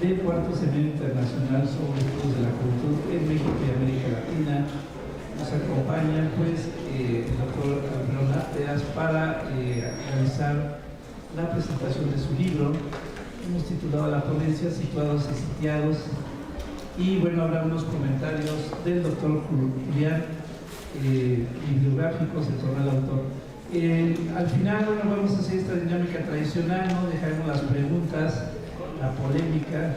del cuarto seminario internacional sobre estudios de la juventud en México y América Latina. Nos acompaña pues el doctor Alfredo Náteras para realizar la presentación de su libro. Hemos titulado la ponencia Situados y Sitiados, y bueno, habrá unos comentarios del doctor Julián, bibliográficos en torno al autor. Al final, bueno, vamos a hacer esta dinámica tradicional, ¿no? Dejaremos las preguntas, la polémica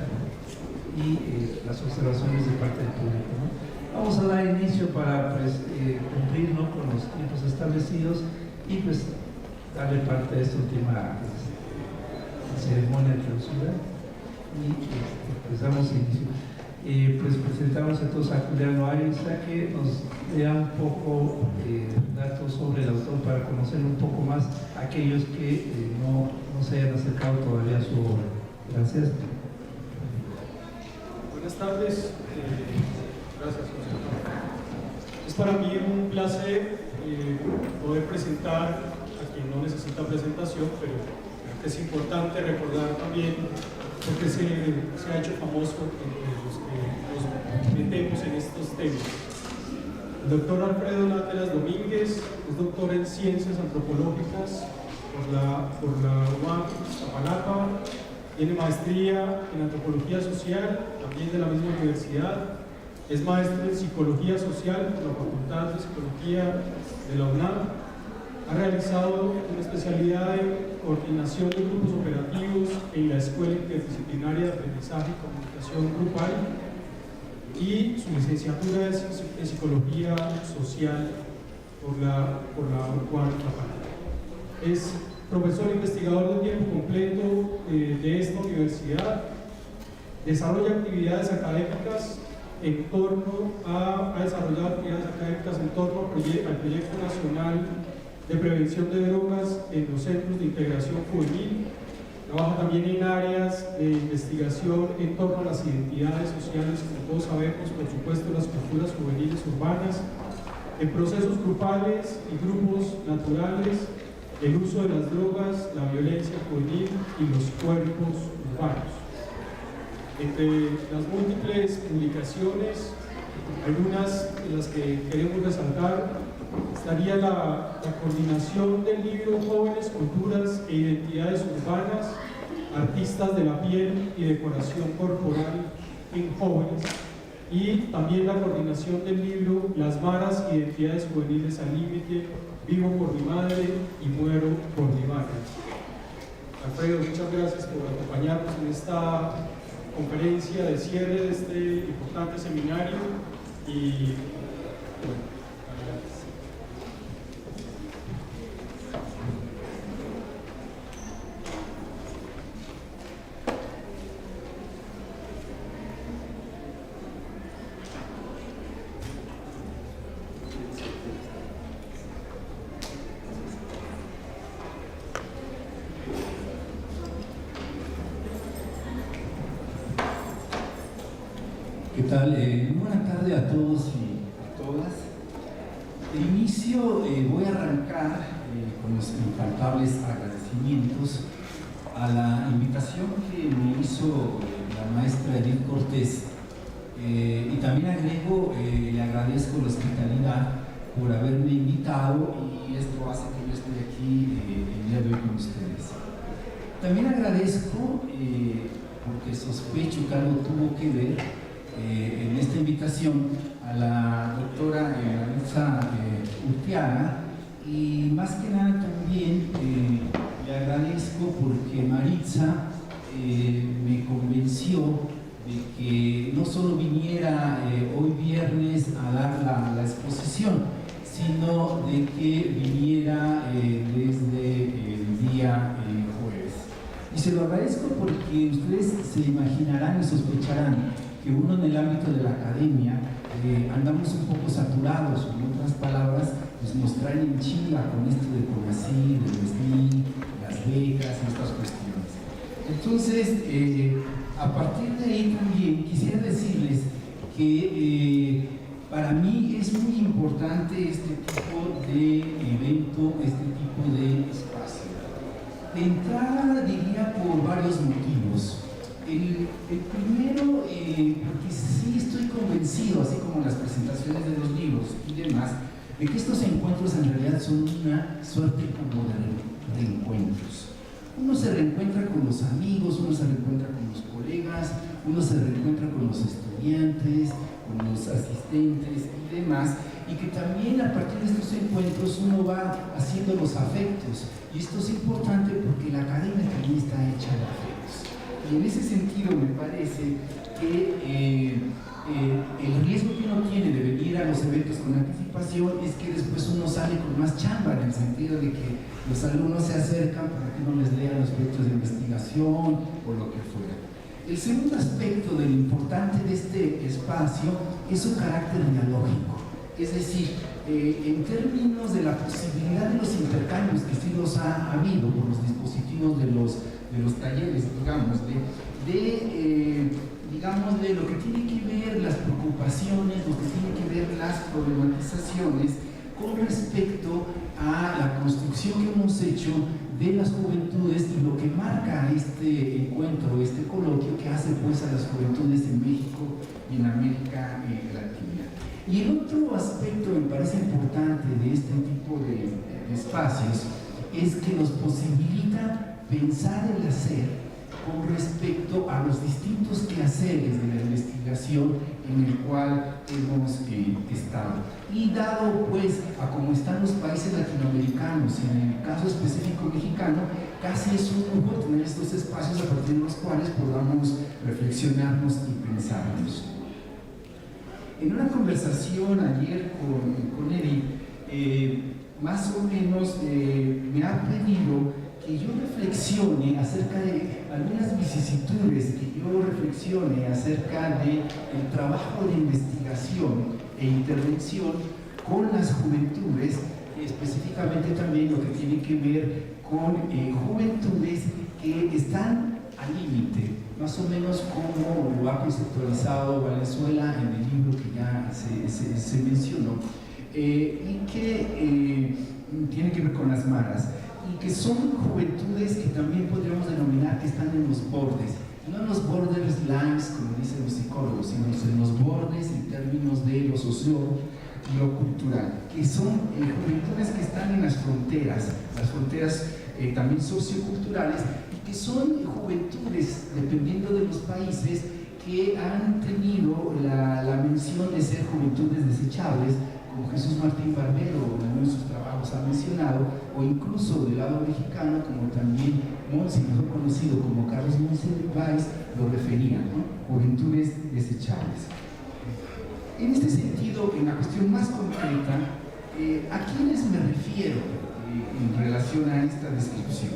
y las observaciones de parte del público, ¿no? Vamos a dar inicio para pues, cumplir, ¿no?, con los tiempos establecidos y pues darle parte a esta última ceremonia de clausura y pues damos inicio. Pues presentamos entonces a Julián Loaiza, que nos lea un poco datos sobre el autor para conocer un poco más a aquellos que no se hayan acercado todavía a su obra. Gracias. Buenas tardes. Gracias, José. Es para mí un placer poder presentar a quien no necesita presentación, pero creo que es importante recordar también porque se ha hecho famoso entre los que nos metemos en estos temas. El doctor Alfredo Náteras Domínguez es doctor en Ciencias Antropológicas por la UAM Iztapalapa, tiene maestría en Antropología Social, también de la misma universidad, es maestro en Psicología Social por la Facultad de Psicología de la UNAM, ha realizado una especialidad en coordinación de grupos operativos en la Escuela Interdisciplinaria de Aprendizaje y Comunicación Grupal y su licenciatura es en Psicología Social por la UAM Iztapalapa. Es profesor investigador de tiempo completo de esta universidad, desarrolla actividades académicas en torno a desarrollar actividades académicas en torno al Proyecto Nacional de Prevención de Drogas en los Centros de Integración Juvenil. Trabaja también en áreas de investigación en torno a las identidades sociales, como todos sabemos, por supuesto, las culturas juveniles urbanas, en procesos grupales y grupos naturales, el uso de las drogas, la violencia juvenil y los cuerpos urbanos. Entre las múltiples publicaciones, algunas de las que queremos resaltar, estaría la coordinación del libro Jóvenes, Culturas e Identidades Urbanas, Artistas de la Piel y Decoración Corporal en Jóvenes, y también la coordinación del libro Las Maras, Identidades Juveniles al Límite, Vivo por mi madre y muero por mi madre. Alfredo, muchas gracias por acompañarnos en esta conferencia de cierre de este importante seminario y bueno, ¿qué tal? Buena tarde a todos y a todas. De inicio voy a arrancar con los infaltables agradecimientos a la invitación que me hizo la maestra Edith Cortés, y también agrego, le agradezco la hospitalidad por haberme invitado, y esto hace que yo esté aquí el día de hoy con ustedes. También agradezco, porque sospecho que algo tuvo que ver en esta invitación, a la doctora Maritza Urteaga, y más que nada también le agradezco porque Maritza me convenció de que no solo viniera hoy viernes a dar la exposición, sino de que viniera desde el día jueves. Y se lo agradezco porque ustedes se imaginarán y sospecharán que uno en el ámbito de la academia andamos un poco saturados, en otras palabras, pues nos traen en chinga con esto de CONACYT, del SNI, las becas y estas cuestiones. Entonces, a partir de ahí también quisiera decirles que para mí es muy importante este tipo de evento, este tipo de espacio. De entrada diría por varios motivos. El El primero, porque sí estoy convencido, así como las presentaciones de los libros y demás, de que estos encuentros en realidad son una suerte como de reencuentros. Uno se reencuentra con los amigos, uno se reencuentra con los colegas, uno se reencuentra con los estudiantes, con los asistentes y demás, y que también a partir de estos encuentros uno va haciendo los afectos. Y esto es importante porque la academia también está hecha de afectos. Y en ese sentido me parece que el riesgo que uno tiene de venir a los eventos con anticipación es que después uno sale con más chamba, en el sentido de que los alumnos se acercan para que uno les lea los proyectos de investigación o lo que fuera. El segundo aspecto de lo importante de este espacio es su carácter dialógico, es decir, en términos de la posibilidad de los intercambios que sí los ha habido por los dispositivos de los talleres, digamos, de lo que tiene que ver las preocupaciones, lo que tiene que ver las problematizaciones con respecto a la construcción que hemos hecho de las juventudes y lo que marca este encuentro, este coloquio que hace pues a las juventudes en México y en América Latina. Y el otro aspecto que me parece importante de este tipo de espacios es que nos posibilita pensar el hacer con respecto a los distintos quehaceres de la investigación en el cual hemos estado. Y dado pues a cómo están los países latinoamericanos, en el caso específico mexicano, casi es un lujo tener estos espacios a partir de los cuales podamos reflexionarnos y pensarnos. En una conversación ayer con Eric, más o menos me ha pedido que yo reflexione acerca de algunas vicisitudes, que yo reflexione acerca del trabajo de investigación e intervención con las juventudes, específicamente también lo que tiene que ver con juventudes que están al límite, más o menos como lo ha conceptualizado Valenzuela en el libro que ya se mencionó, y que tiene que ver con las maras, y que son juventudes que también podríamos denominar que están en los bordes, no en los borderlines como dicen los psicólogos, sino en los bordes en términos de lo social y lo cultural, que son juventudes que están en las fronteras también socioculturales, y que son juventudes, dependiendo de los países, que han tenido la mención de ser juventudes desechables, como Jesús Martín Barbero en uno de sus trabajos ha mencionado, o incluso del lado mexicano, como también Monsi, mejor conocido como Carlos Monsi Weiss, lo refería, ¿no? Juventudes desechables. En este sentido, en la cuestión más concreta, ¿a quiénes me refiero en relación a esta descripción?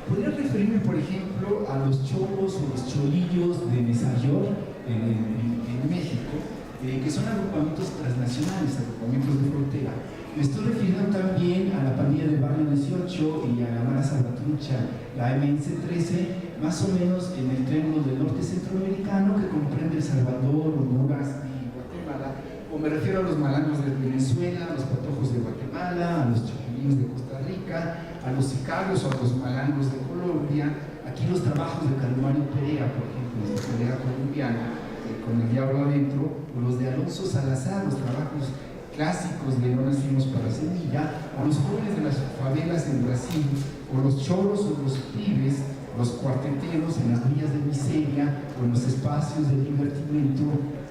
Podría referirme, por ejemplo, a los cholos o los cholillos de Nezayor en México, que son agrupamientos transnacionales, agrupamientos de frontera. Me estoy refiriendo también a la pandilla de Barrio 18 y a la Mara Salvatrucha, la MNC-13, más o menos en el triángulo del norte centroamericano que comprende El Salvador, Honduras y Guatemala, o me refiero a los malangos de Venezuela, a los patojos de Guatemala, a los chapulines de Costa Rica, a los sicarios o a los malangos de Colombia, aquí los trabajos de Calmario Perea, por ejemplo, nuestra colega colombiana, con El Diablo Adentro, o los de Alonso Salazar, los trabajos clásicos de No Nacimos para Semilla, o los jóvenes de las favelas en Brasil, o los choros o los pibes, los cuarteteros en las villas de miseria, o en los espacios de divertimento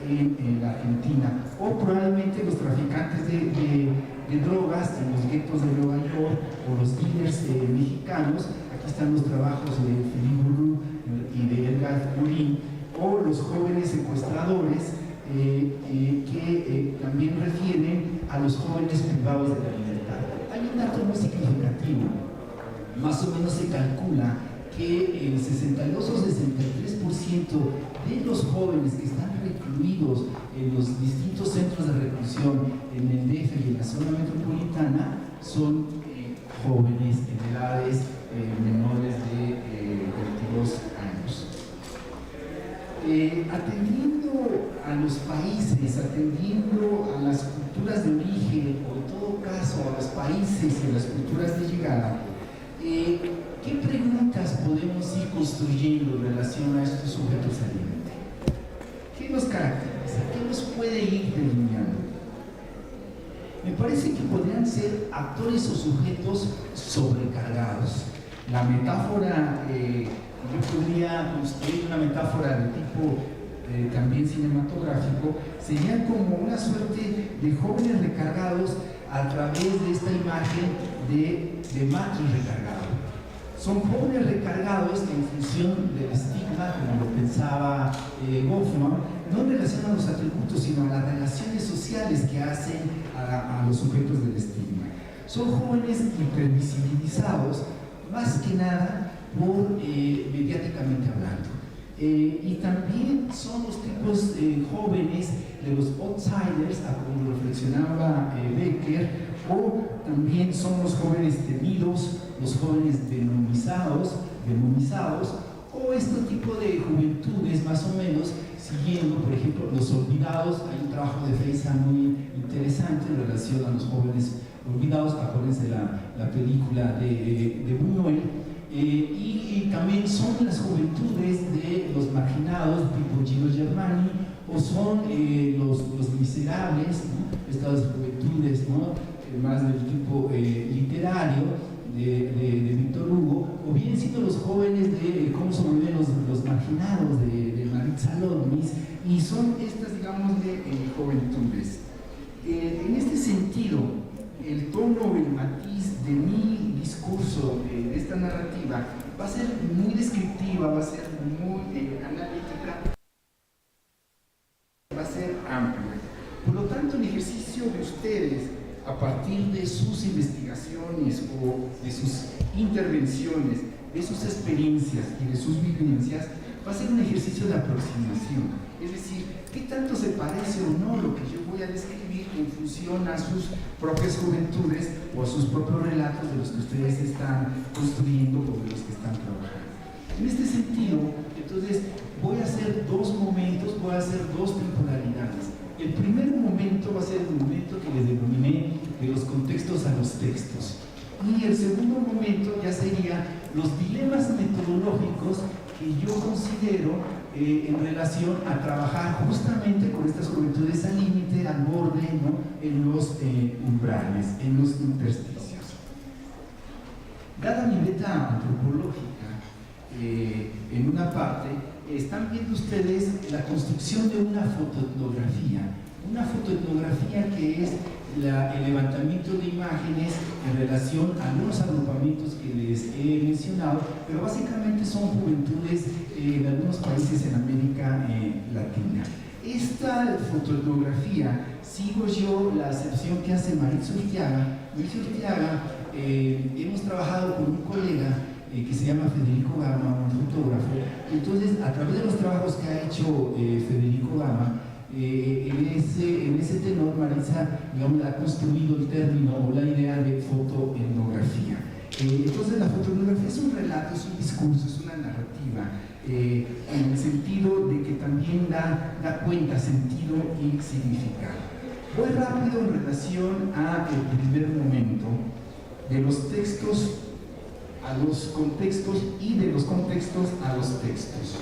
en la Argentina, o probablemente los traficantes de drogas en los guetos de Nueva York, o los dealers mexicanos. Aquí están los trabajos de Philippe Bourou y de Edgar Murín, o los jóvenes secuestradores que también refieren a los jóvenes privados de la libertad. Hay un dato muy significativo, más o menos se calcula que el 62 o 63% de los jóvenes que están recluidos en los distintos centros de reclusión en el DF y en la zona metropolitana son jóvenes en edades menores de 22 años. Atendiendo a los países, atendiendo a las culturas de origen, o en todo caso a los países y a las culturas de llegada, ¿qué preguntas podemos ir construyendo en relación a estos sujetos alimentos? ¿Qué los caracteriza? ¿Qué los puede ir delineando? Me parece que podrían ser actores o sujetos sobrecargados. La metáfora, yo podría construir una metáfora de tipo también cinematográfico, sería como una suerte de jóvenes recargados a través de esta imagen de Matrix recargado. Son jóvenes recargados en función del estigma, como lo pensaba Goffman, no en relación a los atributos, sino a las relaciones sociales que hacen a los sujetos del estigma. Son jóvenes hipervisibilizados, más que nada mediáticamente hablando. Y también son los tipos jóvenes de los outsiders, como reflexionaba Becker, o también son los jóvenes temidos, los jóvenes demonizados, o este tipo de juventudes más o menos siguiendo, por ejemplo, los olvidados. Hay un trabajo de Feiza muy interesante en relación a los jóvenes olvidados, acuérdense la película de Buñuel. Y también son las juventudes de los marginados, tipo Gino Germani, o son los miserables, ¿no? Estas juventudes, ¿no? Más del tipo literario de Víctor Hugo, o bien siendo los jóvenes de cómo sobreviven los marginados de Maritza Lomis, y son estas, digamos, de juventudes. En este sentido, el tono, el matiz de mi discurso, de esta narrativa, va a ser muy descriptiva, va a ser muy analítica, va a ser amplia. Por lo tanto, el ejercicio de ustedes, a partir de sus investigaciones o de sus intervenciones, de sus experiencias y de sus vivencias, va a ser un ejercicio de aproximación. Es decir, ¿qué tanto se parece o no lo que yo voy a describir en función a sus propias juventudes o a sus propios relatos de los que ustedes están construyendo o de los que están trabajando? En este sentido, entonces, voy a hacer dos momentos, voy a hacer dos temporalidades. El primer momento va a ser el momento que les denominé de los contextos a los textos. Y el segundo momento ya sería los dilemas metodológicos que yo considero en relación a trabajar justamente con estas juventudes al límite, al borde, ¿no? En los umbrales, en los intersticios. Dada mi beta antropológica, en una parte, están viendo ustedes la construcción de una fotoetnografía que es el levantamiento de imágenes en relación a algunos agrupamientos que les he mencionado, pero básicamente son juventudes de algunos países en América Latina. Esta fotoetnografía, sigo yo la acepción que hace Mauricio Urteaga. Hemos trabajado con un colega que se llama Federico Gama, un fotógrafo. Entonces, a través de los trabajos que ha hecho Federico Gama, en ese tenor, Marisa, digamos, ha construido el término o la idea de fotoetnografía. Entonces, la fotoetnografía es un relato, es un discurso, es una narrativa, en el sentido de que también da cuenta, sentido y significado. Voy rápido en relación al primer momento, de los textos a los contextos y de los contextos a los textos.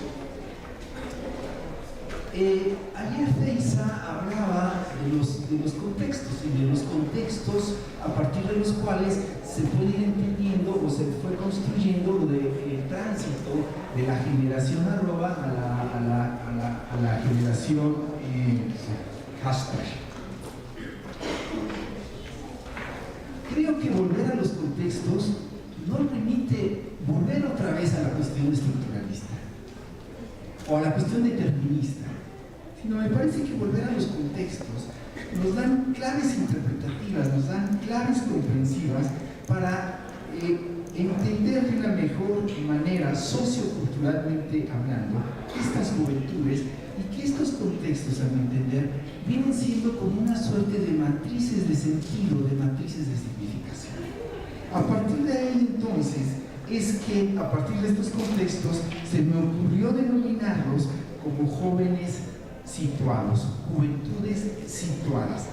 Ayer Feiza hablaba de los contextos y de los contextos a partir de los cuales se puede ir entendiendo o se fue construyendo el tránsito de la generación arroba a la generación hashtag. Creo que volver a los contextos no permite volver otra vez a la cuestión estructuralista o a la cuestión determinista, sino me parece que volver a los contextos nos dan claves interpretativas, nos dan claves comprensivas para entender de una mejor manera, socioculturalmente hablando, estas juventudes, y que estos contextos, a mi entender, vienen siendo como una suerte de matrices de sentido, de matrices de significación. A partir de ahí, entonces, es que a partir de estos contextos se me ocurrió denominarlos como jóvenes situados, juventudes situadas.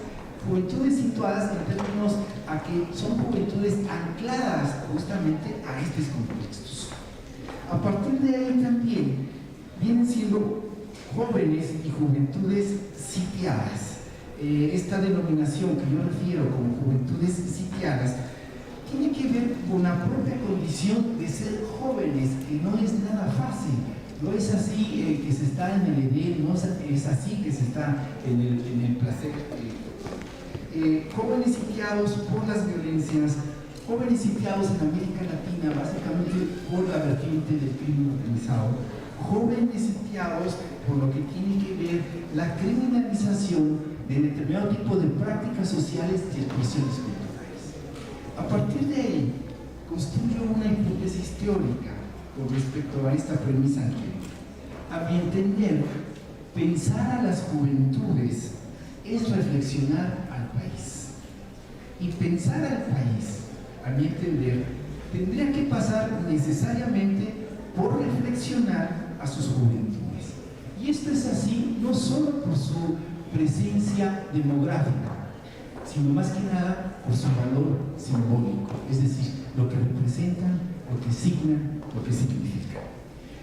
Juventudes situadas en términos a que son juventudes ancladas justamente a estos contextos. A partir de ahí también vienen siendo jóvenes y juventudes sitiadas. Esta denominación que yo refiero como juventudes sitiadas tiene que ver con la propia condición de ser jóvenes, que no es nada fácil. No es así que se está en el edén, no es así que se está en el placer. Jóvenes sitiados por las violencias, jóvenes sitiados en América Latina, básicamente por la vertiente del crimen organizado, jóvenes sitiados por lo que tiene que ver la criminalización de determinado tipo de prácticas sociales y expresiones culturales. A partir de ahí, construyo una hipótesis teórica con respecto a esta premisa anterior. A mi entender, pensar a las juventudes es reflexionar al país. Y pensar al país, a mi entender, tendría que pasar necesariamente por reflexionar a sus juventudes. Y esto es así no solo por su presencia demográfica, sino más que nada por su valor simbólico, es decir, lo que representan, lo que signan, lo que significan.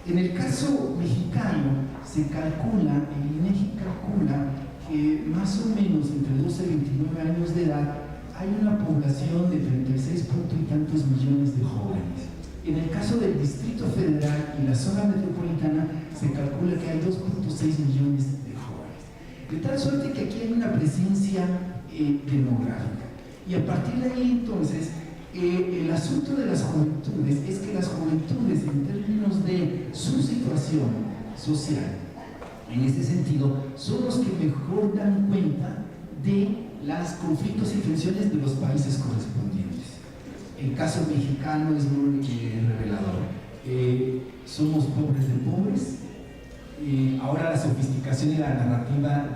En el caso mexicano se calcula, el INEGI calcula que más o menos entre 12 y 29 años de edad hay una población de 36 y tantos millones de jóvenes. En el caso del Distrito Federal y la zona metropolitana se calcula que hay 2.6 millones de jóvenes. De tal suerte que aquí hay una presencia demográfica. Y a partir de ahí entonces, el asunto de las juventudes es que las juventudes en términos de su situación social, en este sentido, son los que mejor dan cuenta de los conflictos y tensiones de los países correspondientes. El caso mexicano es muy revelador. Somos pobres de pobres. Ahora la sofisticación y la narrativa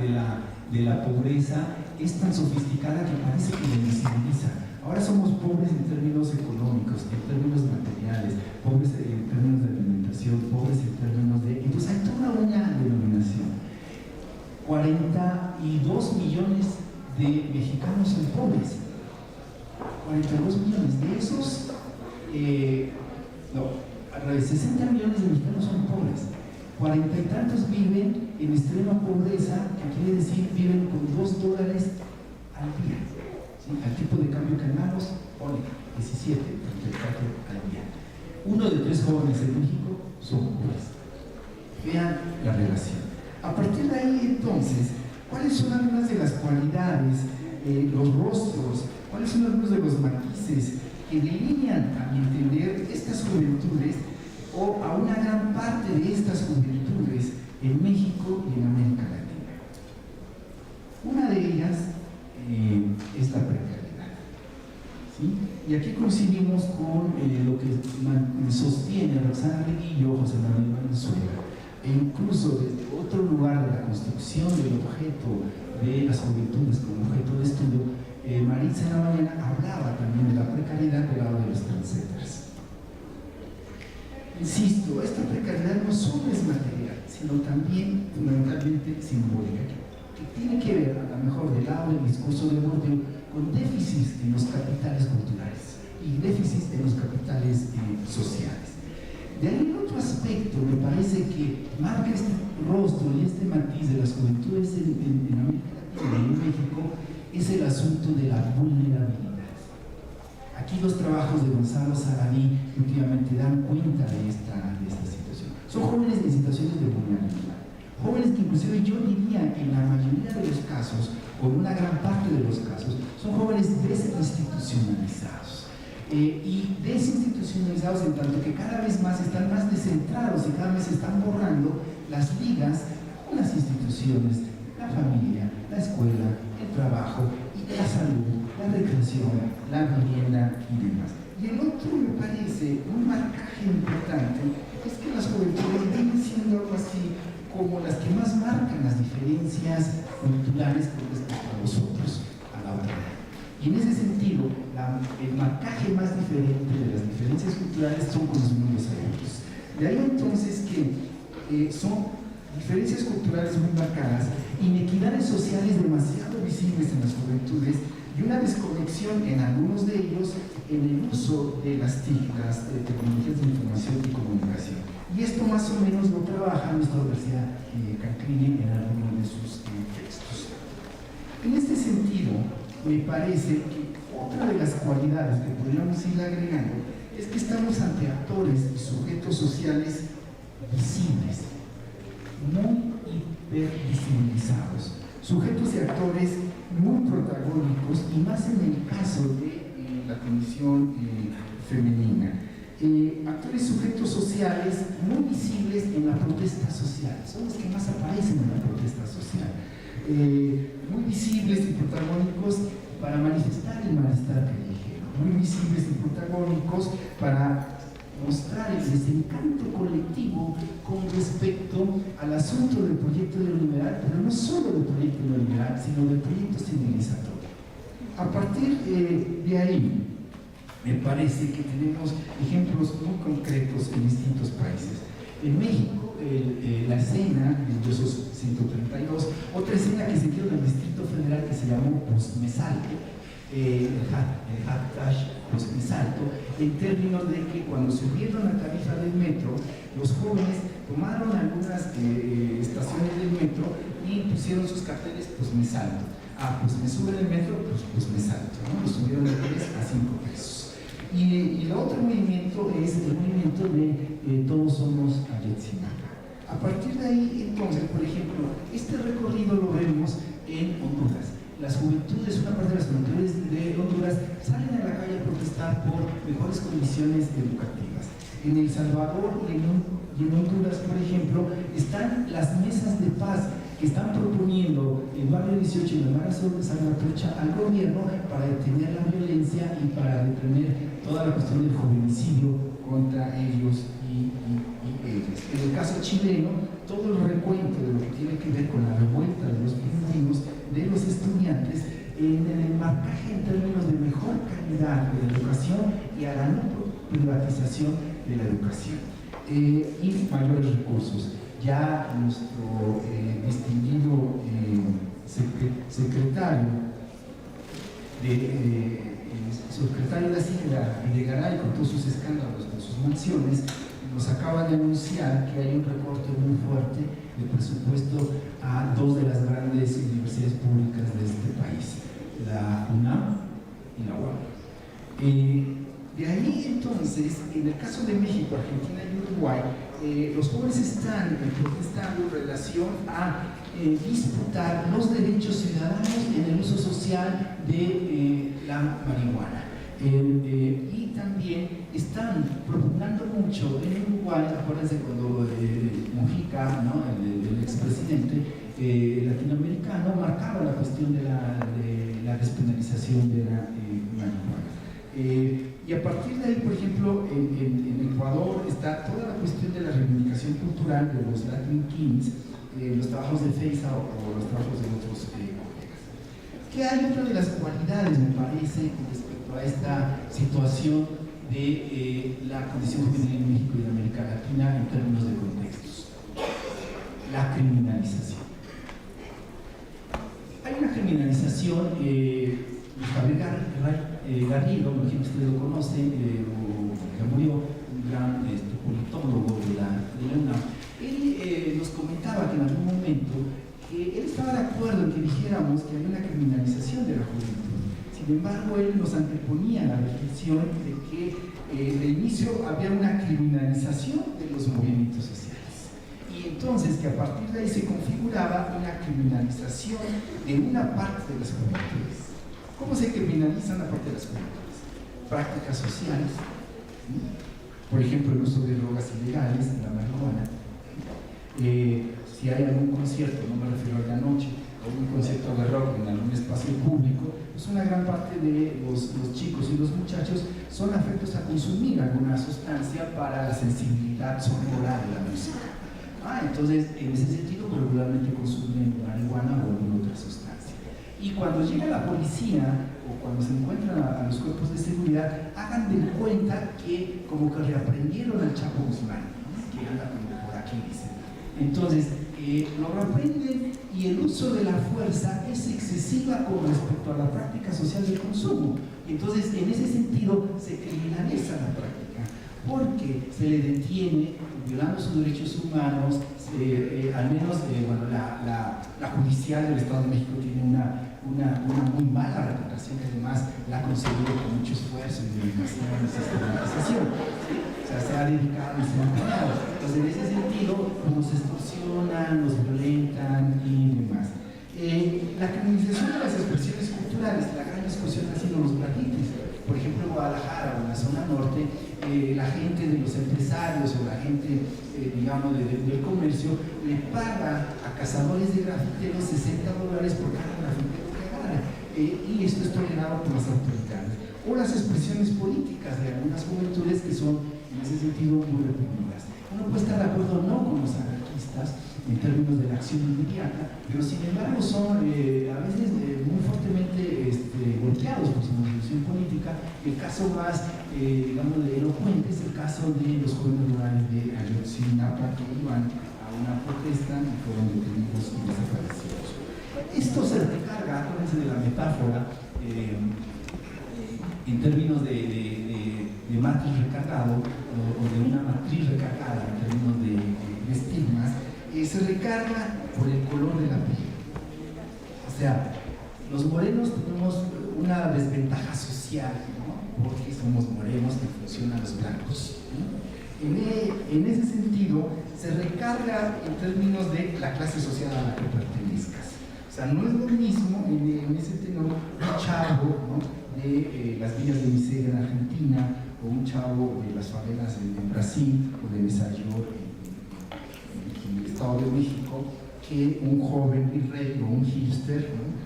de la pobreza es tan sofisticada que parece que la invisibiliza. Ahora somos pobres en términos económicos, en términos materiales, pobres en términos de alimentación, pobres en términos de... Entonces hay toda una denominación. 42 millones de mexicanos son pobres. 42 millones. De esos, al revés, 60 millones de mexicanos son pobres. 40 y tantos viven en extrema pobreza, que quiere decir viven con $2 al día. ¿Sí? Al tipo de cambio que andamos, pone 17, 34 al día. 1 de 3 jóvenes en México son pobres. Vean la relación. A partir de ahí, entonces, ¿cuáles son algunas de las cualidades, los rostros, cuáles son algunos de los matices que delinean, a mi entender, estas juventudes o a una gran parte de estas juventudes en México y en América Latina? Una de ellas es la precariedad. ¿Sí? Y aquí coincidimos con lo que sostiene Roxana Reguillo, José Manuel Valenzuela, e incluso desde otro lugar de la construcción del objeto de las juventudes como objeto de estudio, Maritza en la mañana hablaba también de la precariedad del lado de los trendsetters. Insisto, esta precariedad no solo es material, sino también fundamentalmente simbólica, que tiene que ver, a lo mejor del lado del discurso de Bourdieu, con déficits en los capitales culturales y déficits en los capitales sociales. De ahí el otro aspecto, me parece que marca este rostro y este matiz de las juventudes en América Latina y en México, es el asunto de la vulnerabilidad. Aquí los trabajos de Gonzalo Sarabí últimamente dan cuenta de esta situación. Son jóvenes en situaciones de vulnerabilidad. Jóvenes que inclusive yo diría que en la mayoría de los casos, o en una gran parte de los casos, son jóvenes desinstitucionalizados. Y desinstitucionalizados en tanto que cada vez más están más descentrados y cada vez se están borrando las ligas con las instituciones, la familia, la escuela, el trabajo, la salud, la recreación, la vivienda y demás. Y el otro, me parece, un marcaje importante es que las juventudes vienen siendo algo así como las que más marcan las diferencias culturales con respecto a los otros a la hora. Y en ese sentido, el marcaje más diferente de las diferencias culturales son con los mundos adultos. De ahí entonces que son diferencias culturales muy marcadas, inequidades sociales demasiado visibles en las juventudes y una desconexión en algunos de ellos en el uso de las TIC, las tecnologías de información y comunicación. Y esto más o menos lo trabaja nuestra Universidad Cancrini en algunos de sus textos. En este sentido, me parece que otra de las cualidades que podríamos ir agregando es que estamos ante actores y sujetos sociales visibles, muy hipervisibilizados, sujetos y actores muy protagónicos, y más en el caso de la condición femenina. Actores y sujetos sociales muy visibles en la protesta social, son los que más aparecen en la protesta social, muy visibles y protagónicos para manifestar el malestar callejero, muy visibles y protagónicos para mostrar el desencanto colectivo con respecto al asunto del proyecto neoliberal, pero no solo del proyecto neoliberal, sino del proyecto civilizatorio. A partir de ahí, me parece que tenemos ejemplos muy concretos en distintos países. En México, la escena de esos 132, otra escena que se dio en el Distrito Federal que se llamó Postmesalto, el hashtag Postmesalto, en términos de que cuando subieron la tarifa del metro, los jóvenes tomaron algunas estaciones del metro y pusieron sus carteles Postmesalto. Pues me suben el metro, pues me salto, ¿no? Lo subieron de 3 a 5 pesos. Y el otro movimiento es el movimiento de Todos Somos Ayotzinapa. A partir de ahí, entonces, por ejemplo, este recorrido lo vemos en Honduras. Las juventudes, una parte de las juventudes de Honduras salen a la calle a protestar por mejores condiciones educativas. En El Salvador y en Honduras, por ejemplo, están las mesas de paz que están proponiendo el barrio 18 y la Marazón de Salvatrucha al gobierno para detener la violencia y para detener toda la cuestión del jovenicidio contra ellos y ellas. En el caso chileno, todo el recuento de lo que tiene que ver con la revuelta de los primos de los estudiantes en el marcaje en términos de mejor calidad de la educación y a la no privatización de la educación y mayores recursos. Ya nuestro distinguido secretario de Hacienda, Videgaray, con todos sus escándalos, con sus mansiones, nos acaba de anunciar que hay un recorte muy fuerte de presupuesto a 2 de las grandes universidades públicas de este país, la UNAM y la UAM. De ahí entonces, en el caso de México, Argentina y Uruguay, los jóvenes están protestando en relación a disputar los derechos ciudadanos en el uso social de la marihuana. Y también están proponiendo mucho en Uruguay, acuérdense cuando Mujica, ¿no? el expresidente latinoamericano, marcaba la cuestión de la despenalización de la marihuana. Y a partir de ahí, por ejemplo, en Ecuador está toda la cuestión de la reivindicación cultural de los Latin Kings, los trabajos de Feiza o los trabajos de otros colegas. Que hay otra de las cualidades, me parece, respecto a esta situación de la condición juvenil en México y en América Latina en términos de contextos. La criminalización. Hay una criminalización, Javier Garrido, me imagino que ustedes lo conocen, que murió, un gran politólogo de la UNAM. Él nos comentaba que en algún momento él estaba de acuerdo en que dijéramos que había una criminalización de la juventud. Sin embargo, él nos anteponía la reflexión de que de inicio había una criminalización de los movimientos sociales. Y entonces que a partir de ahí se configuraba una criminalización de una parte de las juventudes. ¿Cómo se criminalizan a parte de las juventudes? Prácticas sociales, por ejemplo, el uso de drogas ilegales, la marihuana. Si hay algún concierto, no me refiero a la noche, o un concierto de rock en algún espacio público, pues una gran parte de los chicos y los muchachos son afectos a consumir alguna sustancia para la sensibilidad sonora de la música. Entonces, en ese sentido, regularmente consumen marihuana o alguna otra sustancia. Y cuando llega la policía o cuando se encuentran a los cuerpos de seguridad, hagan de cuenta que como que reaprendieron al Chapo Guzmán, ¿no? Que anda por aquí, dicen. Entonces, lo reaprenden y el uso de la fuerza es excesiva con respecto a la práctica social del consumo. Entonces, en ese sentido, se criminaliza la práctica. porque se le detiene violando sus derechos humanos, al menos la judicial del Estado de México tiene una muy mala reputación, que además la ha conseguido con mucho esfuerzo y dedicación y sistematización. O sea, se ha dedicado y se ha empeñado. Entonces, en ese sentido, nos extorsionan, nos violentan y demás. La criminalización de las expresiones culturales, la gran discusión ha sido los grafitis. Por ejemplo, en Guadalajara o en la zona norte, la gente de los empresarios o la gente, digamos, del comercio le paga a cazadores de grafiteros $60 por cada grafitero que agarra. Y esto es tolerado por las autoridades. O las expresiones políticas de algunas juventudes que son, en ese sentido, muy reprimidas. Uno puede estar de acuerdo o no con los anarquistas en términos de la acción inmediata, pero sin embargo son a veces muy fuertemente golpeados por su revolución política. El caso más, digamos, elocuente es el caso de los jóvenes rurales de Ayotzinapa que iban a una protesta y fueron detenidos y desaparecidos. Esto se recarga, acuérdense de la metáfora, en términos de matriz recargado o de una matriz recargada en términos de estigmas, se recarga por el color de la piel. O sea, los morenos tenemos una desventaja social, ¿no? Porque somos morenos que funcionan los blancos, ¿no? En ese sentido, se recarga en términos de la clase social a la que pertenezcas. O sea, no es lo mismo en ese tenor un chavo, ¿no?, de las villas de miseria en Argentina, o un chavo de las favelas en Brasil, o de Mesalló en el Estado de México, que un joven virrey o un hipster, ¿no?,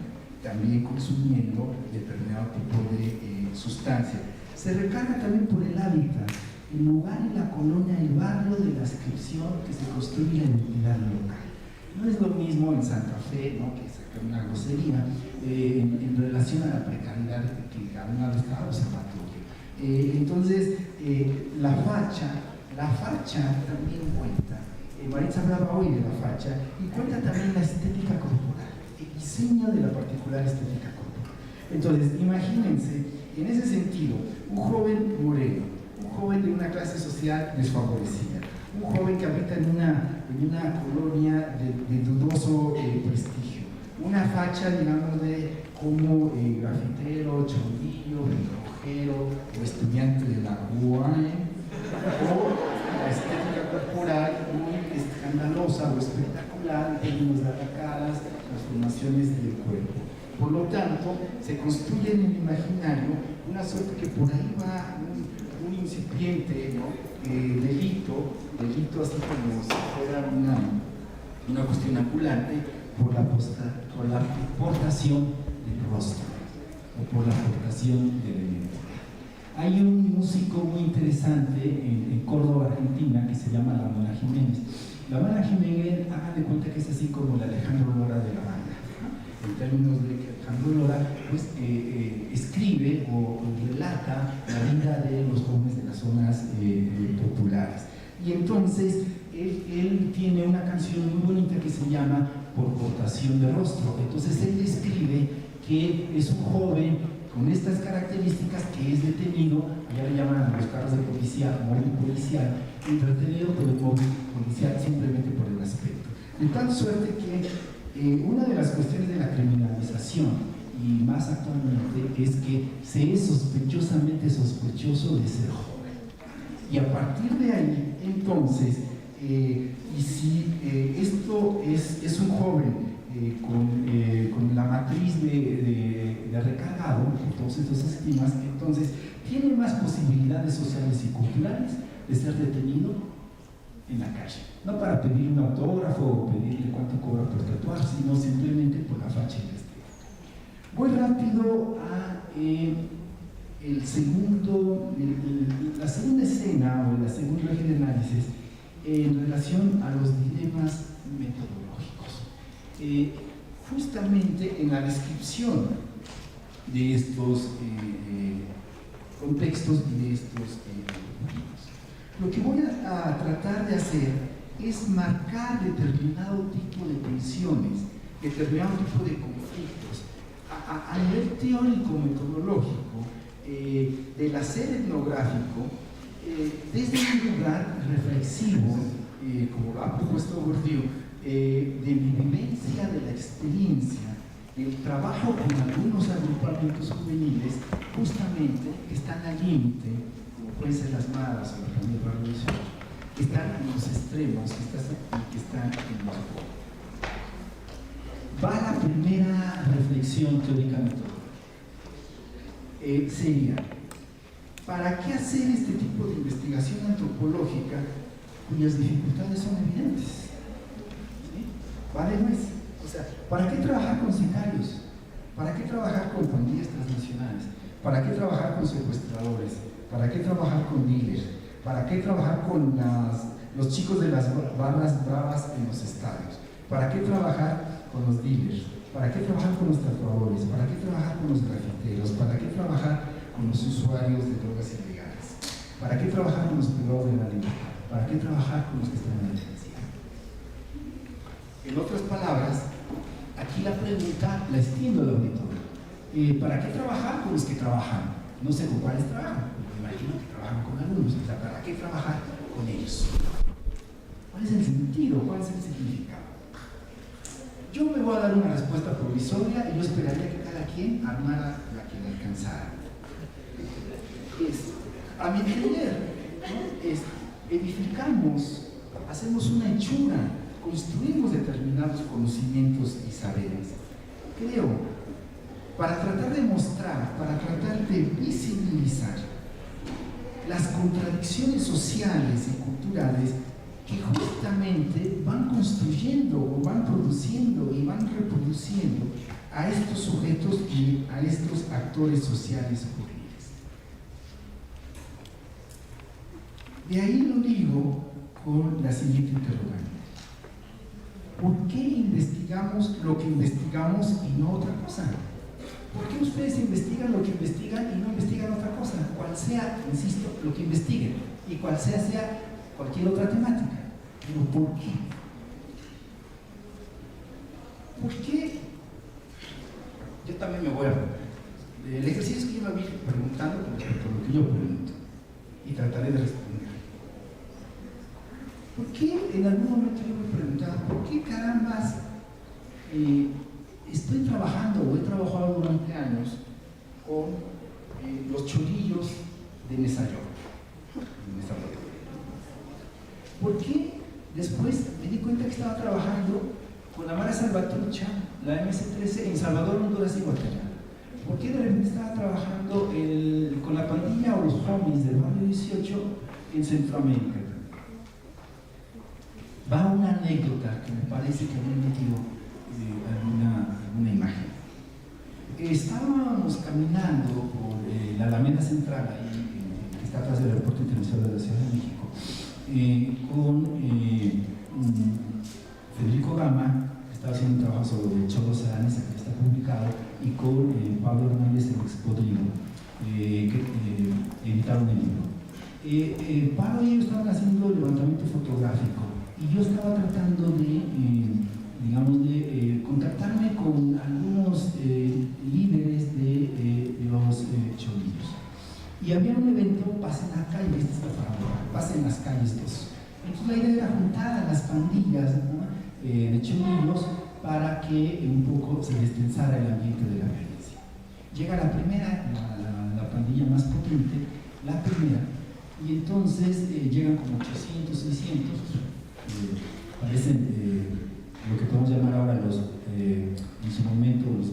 también consumiendo determinado tipo de sustancia. Se recarga también por el hábitat, el lugar en la colonia, el barrio de la descripción que se construye la identidad local. No es lo mismo en Santa Fe, ¿no?, que saca una grosería, en relación a la precariedad que aún ha estado se patrulla. Entonces, la facha también cuenta. Maritza hablaba hoy de la facha y cuenta también la estética corporal, el diseño de la particular estética corporal. Entonces, imagínense, en ese sentido, un joven moreno, un joven de una clase social desfavorecida, un joven que habita en una colonia de dudoso prestigio, una facha, digamos, de como grafitero, chaudillo, relojero o estudiante de la UAM, o la estética corporal muy escandalosa o espectacular en términos de arcadas, transformaciones del cuerpo. Por lo tanto, se construye en el imaginario una suerte que por ahí va un incipiente, ¿no?, delito así como si fuera una cuestión ambulante por la portación del rostro o por la portación de la identidad. Hay un músico muy interesante en Córdoba, Argentina, que se llama La Mona Jiménez. La Mona Jiménez, hagan de cuenta que es así como la Alejandro Lora de la banda, ¿no?, en términos de que Alejandro Lora pues, escribe o relata la vida de los jóvenes de las zonas populares. Y entonces él tiene una canción muy bonita que se llama Por portación de rostro. Entonces él describe que es un joven con estas características que es detenido, allá le llaman a los carros de policía móvil policial, entretenido por el móvil policial simplemente por el aspecto. De tal suerte que una de las cuestiones de la criminalización, y más actualmente, es que se es sospechosamente sospechoso de ser joven. Y a partir de ahí, entonces, y si esto es un joven con la matriz de recargado, por todos estos estigmas, entonces tiene más posibilidades sociales y culturales de ser detenido en la calle. No para pedir un autógrafo o pedirle cuánto cobra por tatuar, sino simplemente por la facha y la estética. Voy rápido a la segunda escena o el segundo eje de análisis en relación a los dilemas metodológicos. Justamente en la descripción de estos contextos y de estos grupos. Lo que voy a tratar de hacer es marcar determinado tipo de tensiones, determinado tipo de conflictos, a nivel teórico metodológico del hacer etnográfico, desde un lugar reflexivo, como ha propuesto Bourdieu, de mi vivencia, de la experiencia, del trabajo con algunos agrupamientos juveniles, justamente que están al límite, como pueden ser las maras o la familia Barrio 18, que están en los extremos, que están en los polos. Va la primera reflexión teórica metodológica. Sería, ¿para qué hacer este tipo de investigación antropológica cuyas dificultades son evidentes? ¿Sí? ¿Vale, pues? O sea, ¿para qué trabajar con sicarios? ¿Para qué trabajar con pandillas transnacionales? ¿Para qué trabajar con secuestradores? ¿Para qué trabajar con dealers? ¿Para qué trabajar con los chicos de las barras bravas en los estadios? ¿Para qué trabajar con los dealers? ¿Para qué trabajar con los tatuadores? ¿Para qué trabajar con los grafiteros? ¿Para qué trabajar con los usuarios de drogas ilegales? ¿Para qué trabajar con los privados de la libertad? ¿Para qué trabajar con los que están en la delincuencia? En otras palabras, aquí la pregunta la extiendo al auditorio. ¿Para qué trabajar con los que trabajan? No sé con cuáles trabajan, me imagino que trabajan con algunos. O sea, ¿para qué trabajar con ellos? ¿Cuál es el sentido? ¿Cuál es el significado? Yo me voy a dar una respuesta provisoria y yo esperaría que cada quien armara la que le alcanzara. A mi entender, ¿no? Edificamos, hacemos una hechura, construimos determinados conocimientos y saberes. Creo, para tratar de mostrar, para tratar de visibilizar las contradicciones sociales y culturales que justamente van construyendo o van produciendo y van reproduciendo a estos sujetos y a estos actores sociales juveniles. De ahí lo digo con la siguiente interrogante. ¿Por qué investigamos lo que investigamos y no otra cosa? ¿Por qué ustedes investigan lo que investigan y no investigan otra cosa? Cual sea, insisto, lo que investiguen y cual sea cualquier otra temática. Pero ¿por qué? ¿Por qué? Yo también me voy a... El ejercicio es que yo me voy preguntando con respecto a lo que yo pregunto y trataré de responder. ¿Por qué en algún momento yo me he preguntado por qué carambas estoy trabajando o he trabajado durante años con los cholillos de Nesayor? ¿Por qué después me di cuenta que estaba trabajando con la Mara Salvatrucha, la MS-13 en Salvador, Honduras y Guatemala? ¿Por qué de repente estaba trabajando con la pandilla o los homies del barrio 18 en Centroamérica? Va una anécdota que me parece que me metió alguna imagen. Estábamos caminando por la Alameda Central, ahí, que está atrás del Aeropuerto Internacional de la Ciudad de México, con Federico Gama, que estaba haciendo un trabajo sobre Cholos Aranesa, que está publicado, y con Pablo Hernández en Expodrigo, que editaron el libro. Pablo y ellos estaban haciendo levantamiento fotográfico y yo estaba tratando de, contactarme con algunos líderes de los cholillos. Y había un evento, pasen acá y viste esta farándula, pasen las calles dos. Entonces la idea era juntar a las pandillas, ¿no? De cholillos para que un poco se destensara el ambiente de la violencia. Llega la primera, la pandilla más potente, la primera, y entonces llegan como 800, 600, parecen lo que podemos llamar ahora en su momento los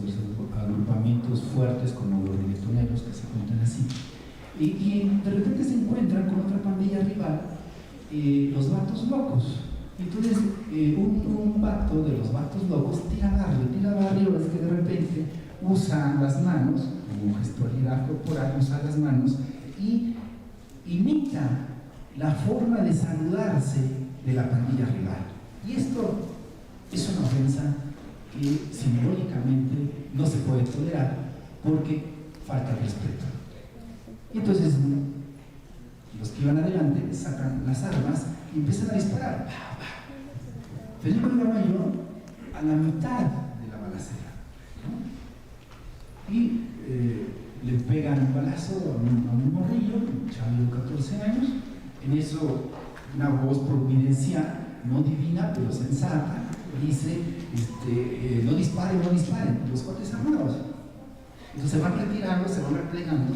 agrupamientos fuertes como los reggaetoneros, que se cuentan así. Y de repente se encuentran con otra pandilla rival, los vatos locos. Entonces, un vato de los vatos locos tira barrio, es que de repente usa las manos, como gestualidad corporal, usa las manos y imita la forma de saludarse de la pandilla rival. Y esto es una ofensa que simbólicamente no se puede tolerar porque falta el respeto. Y entonces los que iban adelante sacan las armas y empiezan a disparar. Felipe Gama y yo a la mitad de la balacera, ¿no? Y le pegan un balazo a un morrillo, un chavo de 14 años, En eso, una voz providencial, no divina, pero sensata, dice, no disparen, no disparen, los cuates armados. Entonces se van retirando, se van replegando.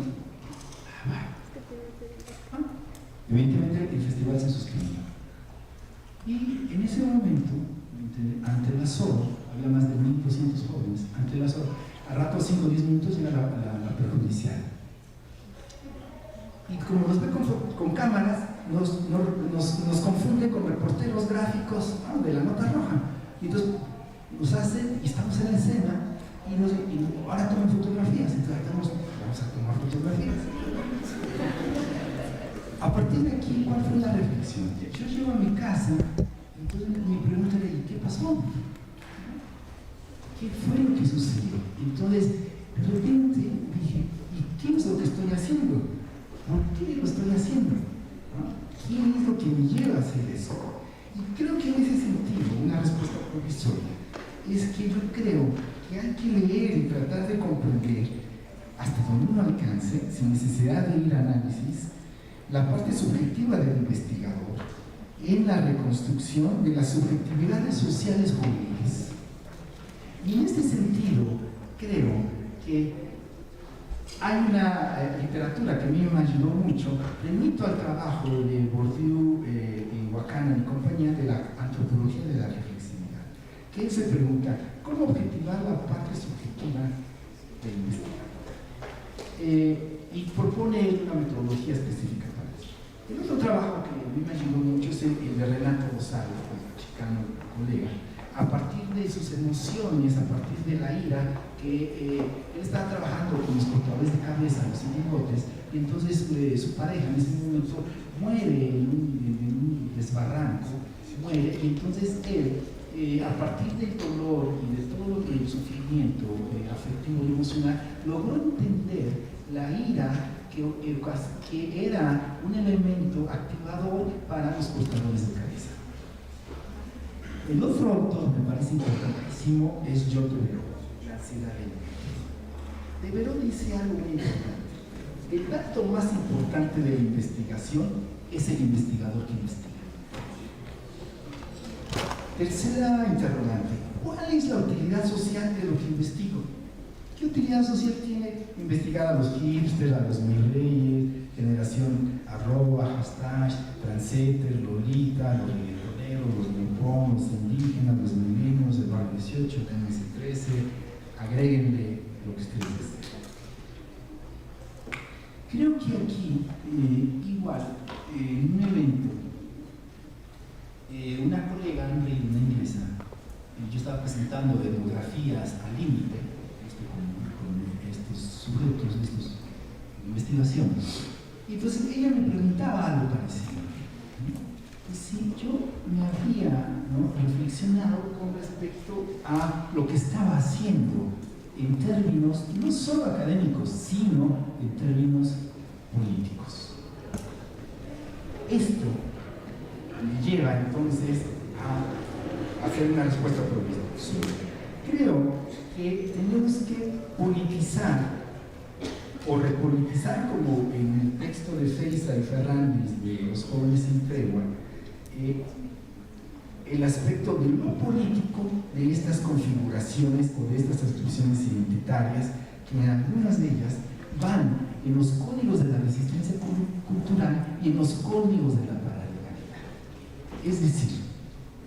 Evidentemente el festival se suscribió. Y en ese momento, ante el azor, había más de 1.200 jóvenes, ante el azor, a rato 5 o 10 minutos llega la perjudicial. Y como nos ve con cámaras, nos confunde con reporteros gráficos, ¿no?, de la nota roja. Y entonces nos hacen, y estamos en la escena, y ahora toman fotografías. Entonces vamos a tomar fotografías. A partir de aquí, ¿cuál fue la reflexión? Yo llego a mi casa, entonces mi pregunta era, ¿y qué pasó? ¿Qué fue lo que sucedió? Entonces, de repente dije, ¿y qué es lo que estoy haciendo? ¿Por qué lo estoy haciendo? ¿No? ¿Quién es lo que me lleva a hacer eso? Y creo que en ese sentido, una respuesta provisoria, es que yo creo que hay que leer y tratar de comprender hasta donde uno alcance, sin necesidad de ir a análisis, la parte subjetiva del investigador en la reconstrucción de las subjetividades sociales juveniles. Y en este sentido, creo que hay una literatura que a mí me ayudó mucho. Remito al trabajo de Bourdieu y Wakana y compañía de la antropología de la reflexividad, que él se pregunta, ¿cómo objetivar la parte subjetiva del investigador? Y propone una metodología específica para eso. El otro trabajo que a mí me ayudó mucho es el de Renato Rosado, un chicano colega, a partir de sus emociones, a partir de la ira, que él estaba trabajando con los cortadores de cabeza, los inigotes, y entonces su pareja en ese momento muere en un desbarranco, muere, y entonces él, a partir del dolor y de todo el sufrimiento afectivo y emocional, logró entender la ira que era un elemento activador para los cortadores de cabeza. El otro autor que me parece importantísimo es Giotto Verò, La ansiedad de Verò dice algo muy importante. El acto más importante de la investigación es el investigador que investiga. Tercera interrogante: ¿cuál es la utilidad social de lo que investigo? ¿Qué utilidad social tiene investigar a los hipsters, a los millennials, generación arroba, hashtag, trendsetter, lolita, los reggaetoneros, los nipones, los indígenas, los milenios, el barrio 18, el MS13, agréguenle lo que ustedes deseen? Creo que aquí, igual, en un evento, una colega, una inglesa, yo estaba presentando etnografías al límite con estos sujetos, estas investigaciones, y entonces ella me preguntaba algo parecido. Y si yo me había reflexionado con respecto a lo que estaba haciendo en términos no solo académicos, sino en términos políticos. Esto me lleva entonces a hacer una respuesta provisoria. Creo que tenemos que politizar o repolitizar, como en el texto de Feiza y Ferrandis de Los jóvenes sin tregua, el aspecto de lo político de estas configuraciones o de estas adscripciones identitarias, que en algunas de ellas van en los códigos de la resistencia cultural y en los códigos de la paralegalidad. Es decir,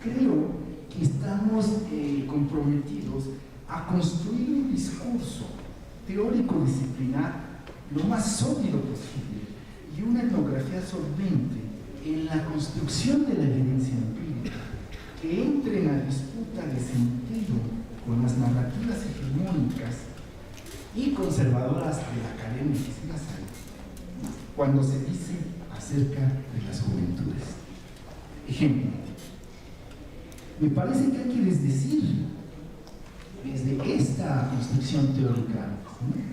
creo que estamos comprometidos a construir un discurso teórico disciplinar lo más sólido posible y una etnografía solvente en la construcción de la evidencia empírica, que entre en la disputa de sentido con las narrativas hegemónicas y conservadoras de la academia, que sí las hay, cuando se dice acerca de las juventudes. Ejemplo, me parece que hay que desdecir desde esta construcción teórica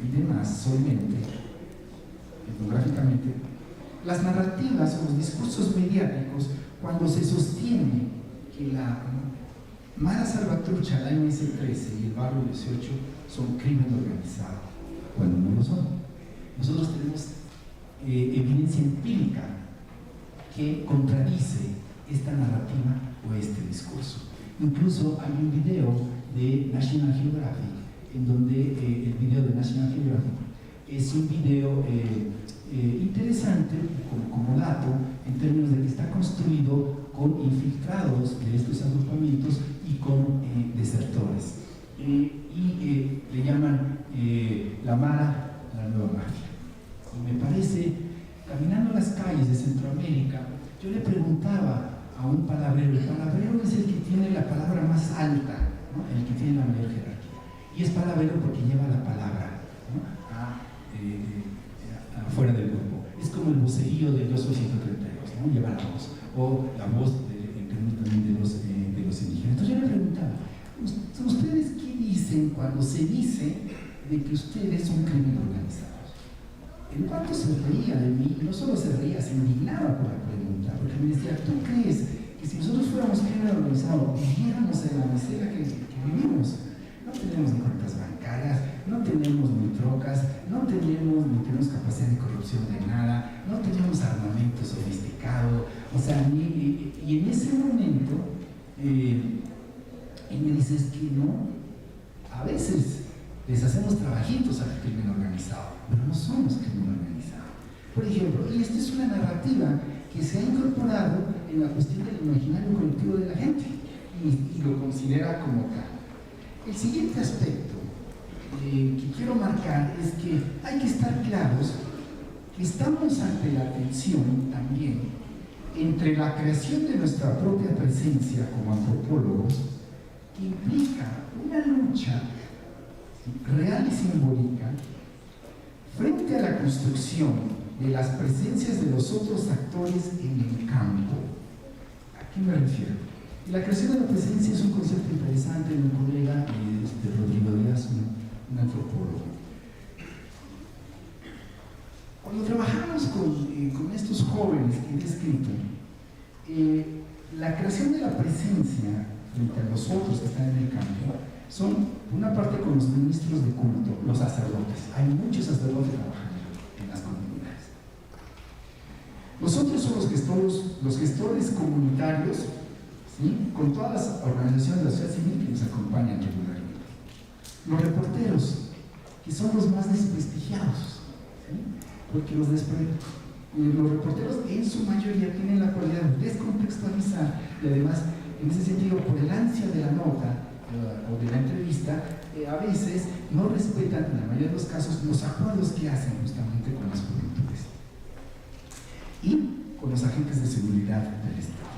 y demás, solamente, etnográficamente, las narrativas o los discursos mediáticos cuando se sostiene que la Mara Salvatrucha, la MS13 y el barrio 18 son crimen organizado, cuando no lo son. Nosotros tenemos evidencia empírica que contradice esta narrativa o este discurso. Incluso hay un video de National Geographic, en donde el video de National Geographic es un video interesante como dato, en términos de que está construido con infiltrados de estos agrupamientos y con desertores. Y le llaman la Mara, la nueva mafia. Y me parece, caminando las calles de Centroamérica, yo le preguntaba a un palabrero, el palabrero es el que tiene la palabra más alta, ¿no? El que tiene la mayor jerarquía. Y es palabrero porque lleva la palabra, ¿no? Afuera del cuerpo. Es como el vocerío del 132, ¿no? Lleva la voz, o la voz en términos también de los indígenas. Entonces yo le preguntaba, ¿ustedes qué dicen cuando se dice de que ustedes son crimen organizado? El pato se reía de mí, no solo se reía, se indignaba por la pregunta, porque me decía, ¿tú crees que si nosotros fuéramos crimen organizado, viviéramos en la miseria que vivimos? No tenemos ni cuentas bancarias, no tenemos ni trocas, no tenemos capacidad de corrupción de nada, no tenemos armamento sofisticado, o sea, y en ese momento, él me dice, es que no, a veces les hacemos trabajitos al crimen organizado, pero no somos crimen organizado. Por ejemplo, y esta es una narrativa que se ha incorporado en la cuestión del imaginario colectivo de la gente y lo considera como tal. El siguiente aspecto que quiero marcar es que hay que estar claros que estamos ante la tensión también entre la creación de nuestra propia presencia como antropólogos, que implica una lucha real y simbólica frente a la construcción de las presencias de los otros actores en el campo. ¿A qué me refiero? La creación de la presencia es un concepto interesante de un colega, Rodrigo Díaz, un antropólogo. Cuando trabajamos con estos jóvenes que he descrito, la creación de la presencia frente a los otros que están en el campo son, por una parte, con los ministros de culto, los sacerdotes. Hay muchos sacerdotes trabajando en las comunidades. Los otros son los gestores comunitarios, ¿sí? Con todas las organizaciones de la sociedad civil que nos acompañan regularmente. Los reporteros, que son los más desprestigiados, ¿sí? Porque los reporteros en su mayoría tienen la cualidad de descontextualizar y además, en ese sentido, por el ansia de la nota o de la entrevista, a veces no respetan, en la mayoría de los casos, los acuerdos que hacen justamente con las juventudes y con los agentes de seguridad del Estado.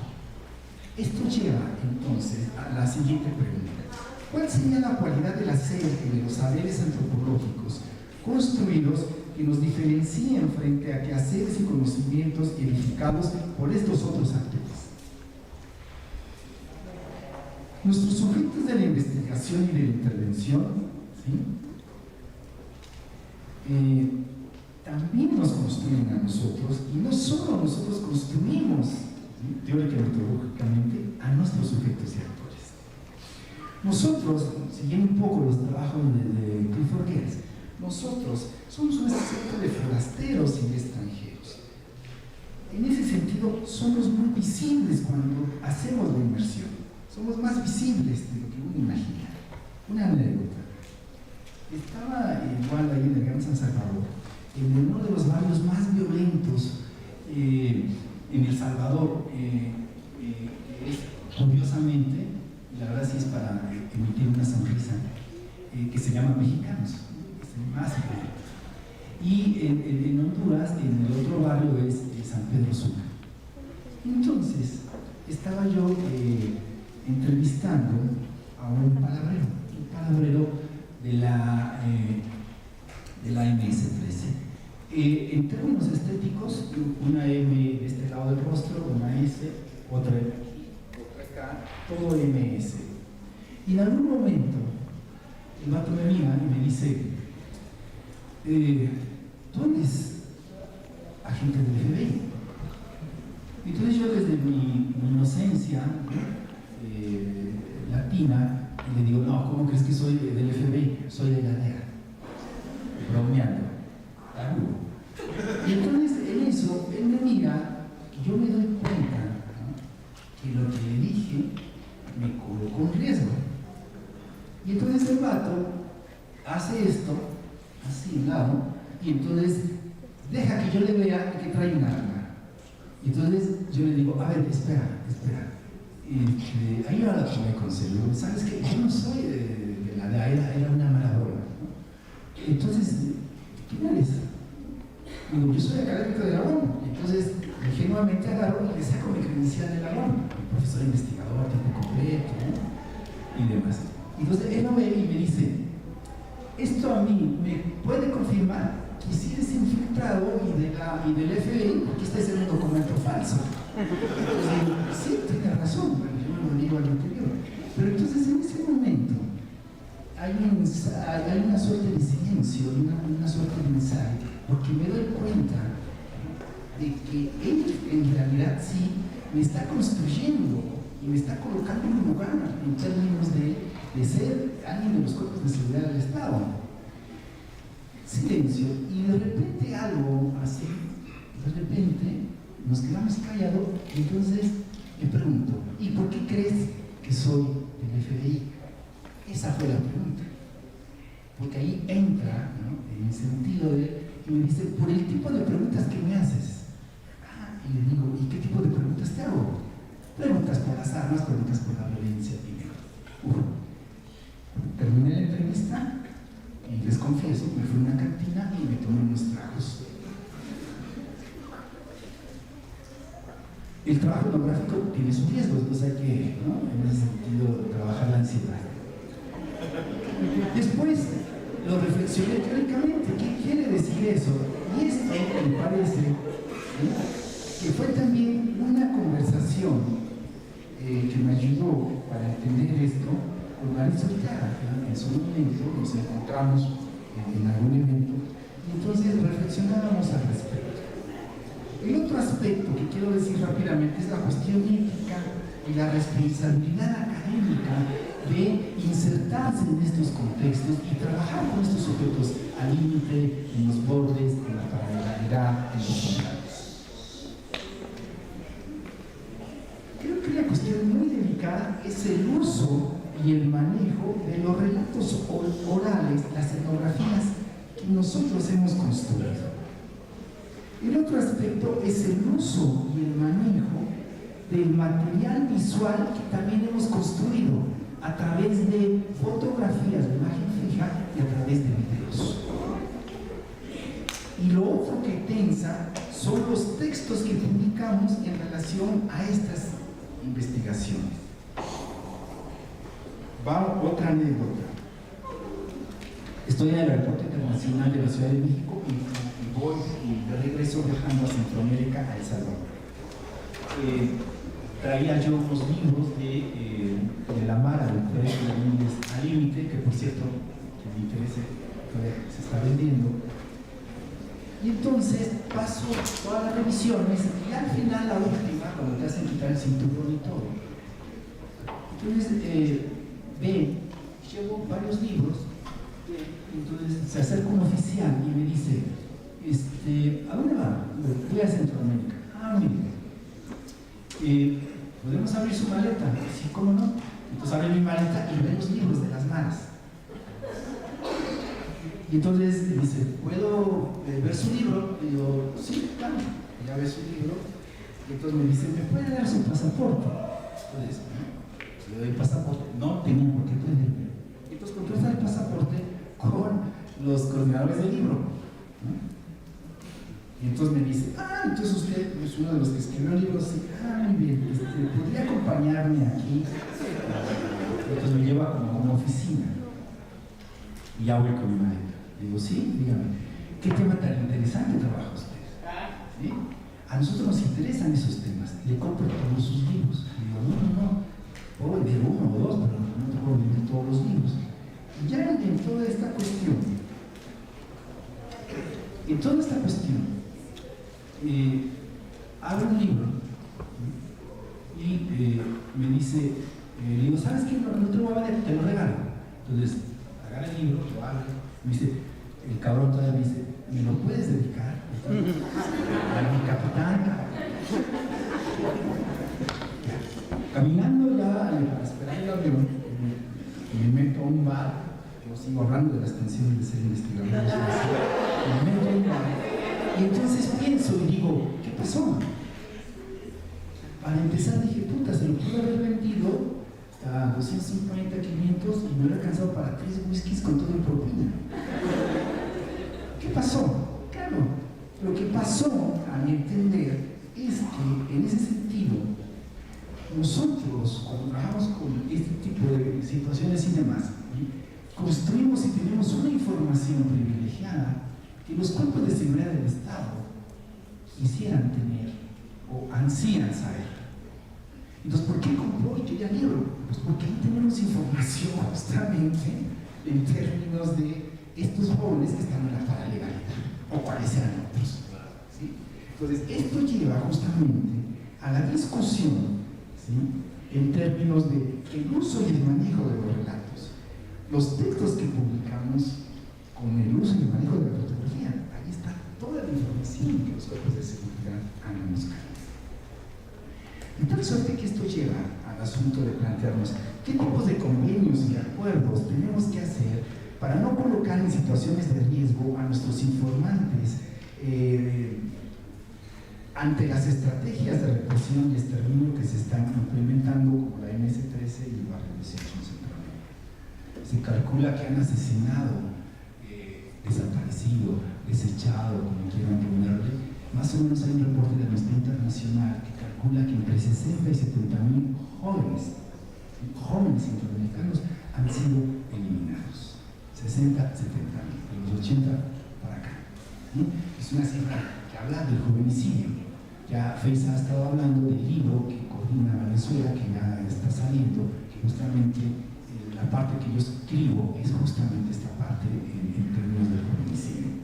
Esto lleva entonces a la siguiente pregunta: ¿cuál sería la cualidad del hacer y de los saberes antropológicos construidos que nos diferencien frente a quehaceres y conocimientos edificados por estos otros actores? Nuestros sujetos de la investigación y de la intervención, ¿sí? También nos construyen a nosotros, y no solo nosotros construimos, ¿sí? Teórica y metodológicamente, a nuestros sujetos y actores. Nosotros, siguiendo un poco los trabajos de Clifford Geertz, nosotros somos un sector de forasteros y de extranjeros. En ese sentido, somos muy visibles cuando hacemos la inmersión. Somos más visibles de lo que uno imagina. Una anécdota. Estaba igual ahí en el Gran San Salvador, en uno de los barrios más violentos en El Salvador, es, curiosamente, la verdad sí es para emitir una sonrisa, que se llama Mexicanos, es el más violento. Y en Honduras, en el otro barrio es San Pedro Sula. Entonces, estaba yo entrevistando a un palabrero de la MS-13. En términos estéticos, una M de este lado del rostro, una S, otra aquí, otra acá, todo MS. Y en algún momento, el vato me mira y me dice, tú eres agente del FBI. Entonces yo, desde mi inocencia latina, le digo, no, ¿cómo crees que soy del FBI? Soy de la DEA. Bromeando. Y entonces en eso, él me mira, yo me doy Y entonces el vato hace esto, así al lado, y entonces deja que yo le vea que trae un arma. Y entonces yo le digo, a ver, espera. Y ahí va la que me concedió. ¿Sabes qué? Yo no soy de la era una Maradona, ¿no? Entonces, ¿quién eres? Digo, yo soy académico de la UAM. Entonces, ingenuamente agarro y le saco mi credencial de la UAM, profesor investigador, tiempo completo, ¿no? Y demás. Entonces, él lo ve y me dice, esto a mí me puede confirmar que si eres infiltrado y del FBI, porque este es un documento falso. Entonces, sí, tiene razón, yo no lo digo al interior. Pero entonces en ese momento hay una suerte de silencio, una suerte de ensayo, porque me doy cuenta de que él en realidad sí me está construyendo y me está colocando en un lugar en términos de ser alguien de los cuerpos de seguridad del Estado. Silencio, y de repente algo así, de repente nos quedamos callados y entonces me pregunto, ¿y por qué crees que soy del FBI? Esa fue la pregunta. Porque ahí entra, ¿no?, en el sentido de, y me dice, por el tipo de preguntas que me haces. Y le digo, ¿y qué tipo de preguntas te hago? Preguntas por las armas, preguntas por la violencia. Terminé la entrevista y les confieso, me fui a una cantina y me tomé unos tragos. El trabajo etnográfico tiene sus riesgos, pues hay que, ¿no?, en ese sentido, trabajar la ansiedad. Después lo reflexioné teóricamente, ¿qué quiere decir eso? Y esto me parece, ¿no?, que fue también una conversación que me ayudó para entender esto con Mauricio Ortega. En su momento nos encontramos en algún evento y entonces reflexionábamos al respecto. El otro aspecto que quiero decir rápidamente es la cuestión ética y la responsabilidad académica de insertarse en estos contextos y trabajar con estos sujetos al límite, en los bordes, en la paralelidad, en los contrarios. Creo que una cuestión muy delicada es el uso y el manejo de los relatos orales, las etnografías que nosotros hemos construido. El otro aspecto es el uso y el manejo del material visual que también hemos construido a través de fotografías de imagen fija y a través de videos. Y lo otro que tensa son los textos que publicamos en relación a estas investigaciones. Va otra anécdota. Estoy en el Aeropuerto Internacional de la Ciudad de México y voy y de regreso viajando a Centroamérica, a El Salvador. Traía yo unos libros de la Mara, del Colegio de Niños al Límite, que por cierto, que me interese, todavía se está vendiendo. Y entonces paso todas las revisiones y al final, la última, cuando te hacen quitar el cinturón y todo. Entonces, llevo varios libros, entonces se acerca un oficial y me dice, ¿a dónde va? Voy a Centroamérica. Mire, ¿podemos abrir su maleta? Sí, ¿cómo no? Entonces abre mi maleta y ve los libros de las maras. Y entonces me dice, ¿puedo ver su libro? Y yo, sí, claro. Ya ve su libro. Y entonces me dice, ¿me puede dar su pasaporte? Entonces, le doy el pasaporte. No tenía por qué pedirme. Entonces contrasta el pasaporte con los coordinadores del libro, ¿no? Y entonces me dice, entonces usted es uno de los que escribió libros. Muy bien, ¿podría acompañarme aquí? Entonces me lleva como a una oficina. Y ya voy con mi maleta. Digo, sí, dígame, ¿qué tema tan interesante trabaja usted? ¿Sí? A nosotros nos interesan esos temas. Le compro todos sus libros. Digo, no. Puedo vender uno o dos, pero no te puedo vender todos los libros. Y ya en toda esta cuestión, abro un libro y me dice, le digo, ¿sabes qué? No te lo voy a vender, te lo regalo. Entonces, agarra el libro, lo abre, me dice, el cabrón todavía me dice, ¿me lo puedes dedicar a mi capitán? Caminando ya, esperando el avión, me meto a un bar, yo sigo hablando de las tensiones de ser investigador, me meto a un bar, y entonces pienso y digo, ¿qué pasó? Para empezar dije, puta, se lo pude haber vendido a 250, 500 y me hubiera alcanzado para 3 whiskies con todo el propina. ¿Qué pasó? Claro, lo que pasó, a mi entender, es que en ese sentido, nosotros, cuando trabajamos con este tipo de situaciones y demás, construimos y tenemos una información privilegiada que los cuerpos de seguridad del Estado quisieran tener o ansían saber. Entonces, ¿por qué compró y quería libro? Pues porque ahí tenemos información justamente en términos de estos jóvenes que están en la paralegalidad, o cuáles sean otros. ¿Sí? Entonces, esto lleva justamente a la discusión, ¿sí?, en términos de el uso y el manejo de los relatos. Los textos que publicamos con el uso y el manejo de la fotografía, ahí está toda la información que los cuerpos de seguridad han buscado. De tal suerte que esto lleva al asunto de plantearnos qué tipos de convenios y acuerdos tenemos que hacer para no colocar en situaciones de riesgo a nuestros informantes ante las estrategias de represión y exterminio que se están implementando, como la MS-13 y el barrio 18 en Centroamérica. Se calcula que han asesinado, desaparecido, desechado, como quieran ponerle, más o menos hay un reporte de Amnistía Internacional que calcula que entre 60 y 70 mil jóvenes centroamericanos han sido eliminados. 60, 70 mil, de los 80 para acá. ¿Sí? Es una cifra que habla del jovenicidio. Ya Feisa ha estado hablando del libro que coordina Venezuela, que ya está saliendo, que justamente la parte que yo escribo es justamente esta parte en términos del jovenicidio.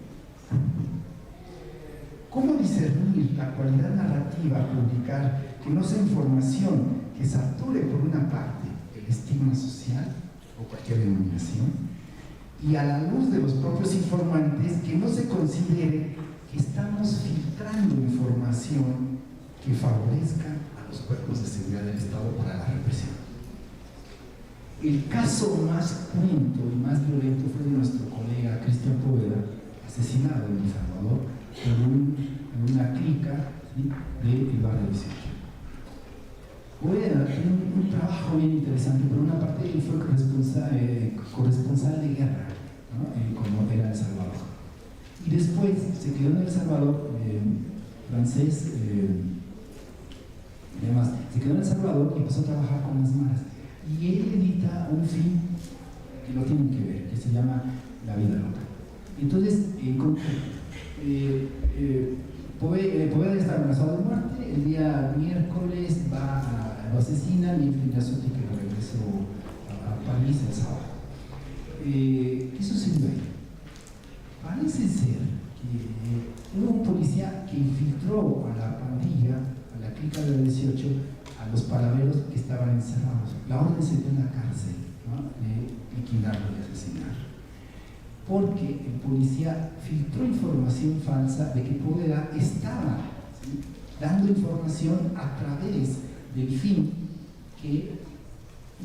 ¿Cómo discernir la cualidad narrativa a publicar que no sea información que sature por una parte el estigma social o cualquier denominación y a la luz de los propios informantes que no se considere que estamos filtrando información que favorezca a los cuerpos de seguridad del Estado para la represión? El caso más cruento y más violento fue de nuestro colega Cristian Poveda, asesinado en El Salvador en una clica, ¿sí?, del barrio 18. Poveda tiene un trabajo bien interesante. Por una parte, él fue corresponsal de guerra, ¿no?, como era El Salvador. Y después se quedó en El Salvador, francés, y demás. Se quedó en El Salvador y empezó a trabajar con las maras. Y él edita un film que lo tienen que ver, que se llama La vida loca. Entonces, Poveda está amenazado de muerte. El día miércoles lo asesinan y el Pinasoti que lo regresó a París el sábado. ¿Qué sucedió ahí? Parece ser que hubo un policía que infiltró a la pandilla, a la clica del 18, a los palaveros que estaban encerrados. La orden se dio en la cárcel, ¿no?, de liquidarlo y asesinar. Porque el policía filtró información falsa de que Poveda estaba, ¿sí?, dando información a través del film que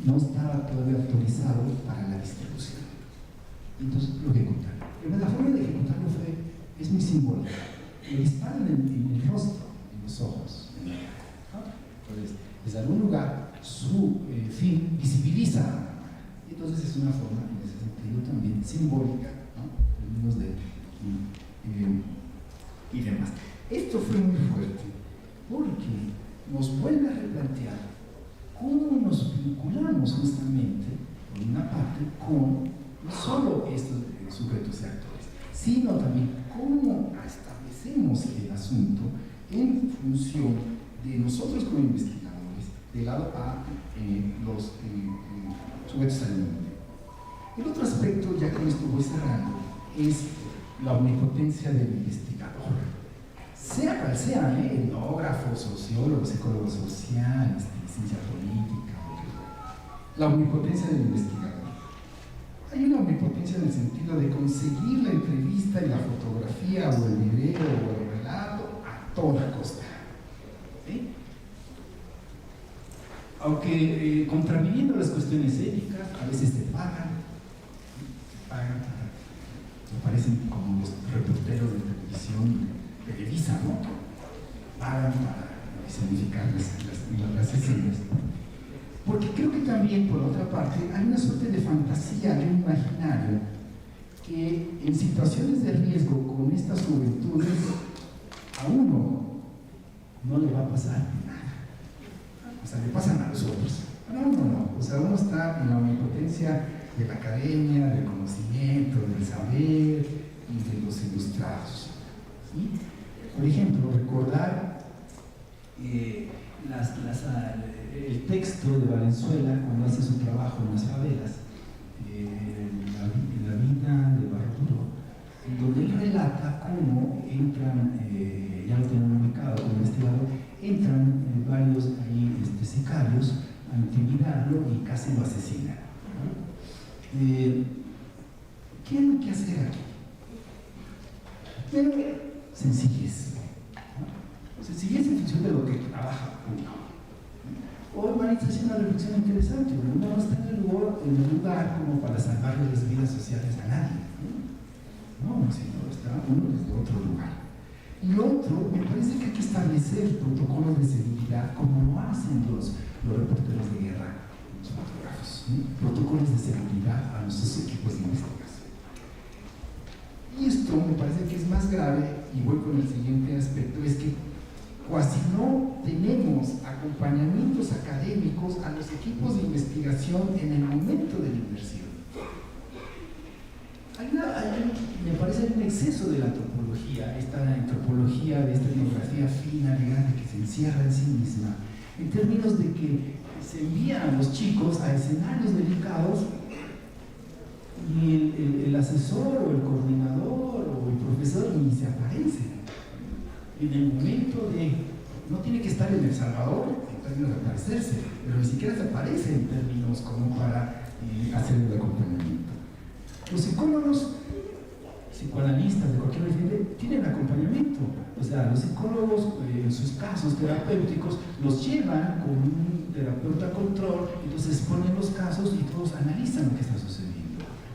no estaba todavía autorizado para la distribución. Entonces lo ejecutaron. Pero la forma de ejecutarlo es muy simbólica. Lo disparan en el rostro, en los ojos, en la cara, ¿no? Entonces, desde algún lugar, su film visibiliza a la cámara. Entonces es una forma, en ese sentido, también simbólica, ¿no?, en términos de y demás. Esto fue muy fuerte porque nos vuelve a replantear cómo nos vinculamos justamente, por una parte, con no solo estos sujetos y actores, sino también cómo establecemos el asunto en función de nosotros como investigadores, de lado a los sujetos al mundo. El otro aspecto, ya que esto voy cerrando, es la omnipotencia del investigador. Sea cual sea, etnógrafo, sociólogo, psicólogo social, ciencia política, la omnipotencia del investigador. Hay una omnipotencia en el sentido de conseguir la entrevista y la fotografía o el video o el relato a toda costa. ¿Sí? Aunque contraviniendo las cuestiones éticas, a veces te pagan parecen como los reporteros de televisión Televisa, ¿no? Pagan para escenificar las escenas. Porque creo que también, por otra parte, hay una suerte de fantasía, de un imaginario, que en situaciones de riesgo con estas juventudes, a uno no le va a pasar nada. O sea, le pasan a los otros. A uno no. O sea, uno está en la omnipotencia de la academia, del conocimiento, del saber y de los ilustrados. ¿Sí? Por ejemplo, recordar el texto de Valenzuela cuando hace su trabajo en las favelas, la vida de Barturo, donde él relata cómo entran, ya lo tienen ubicado como investigador, entran varios ahí, sicarios a intimidarlo y casi lo asesinan. ¿Qué hay que hacer aquí? Pero sencillez. Sencillez en función de lo que trabaja uno. Hoy Maritza hace una reflexión interesante. Uno no está en el lugar como para salvarle las vidas sociales a nadie. No, sino está uno desde otro lugar. Y otro, me parece que hay que establecer protocolos de seguridad como lo hacen los reporteros de guerra, los fotógrafos, ¿sí? Protocolos de seguridad a nuestros equipos de investigación. Y esto me parece que es más grave, y voy con el siguiente aspecto, es que casi no tenemos acompañamientos académicos a los equipos de investigación en el momento de la inversión. Me parece un exceso de la antropología, esta antropología de esta etnografía fina, elegante, que se encierra en sí misma, en términos de que se envían a los chicos a escenarios delicados y el asesor o el coordinador o el profesor ni se aparece. En el momento no tiene que estar en El Salvador en términos de aparecerse, pero ni siquiera se aparece en términos como para hacer el acompañamiento. Los psicólogos, psicoanalistas de cualquier origen, tienen acompañamiento. O sea, los psicólogos en sus casos terapéuticos los llevan con un terapeuta control, entonces ponen los casos y todos analizan lo que está sucediendo.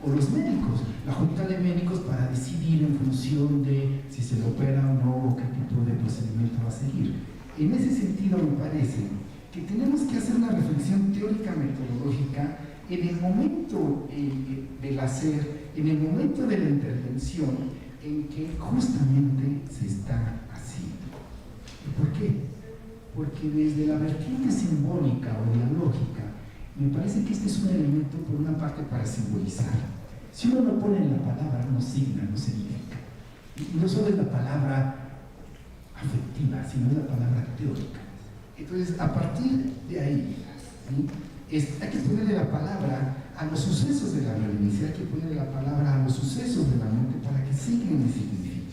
O los médicos, la junta de médicos para decidir en función de si se le opera o no, o qué tipo de procedimiento va a seguir. En ese sentido me parece que tenemos que hacer una reflexión teórica metodológica en el momento del hacer, en el momento de la intervención, en que justamente se está haciendo. ¿Y por qué? Porque desde la vertiente simbólica o dialógica, me parece que este es un elemento, por una parte, para simbolizar. Si uno no pone la palabra, no signa, no significa. Y no solo es la palabra afectiva, sino es la palabra teórica. Entonces, a partir de ahí, ¿sí? Hay que ponerle la palabra a los sucesos de la violencia, hay que ponerle la palabra a los sucesos de la mente para que siguen y signifiquen.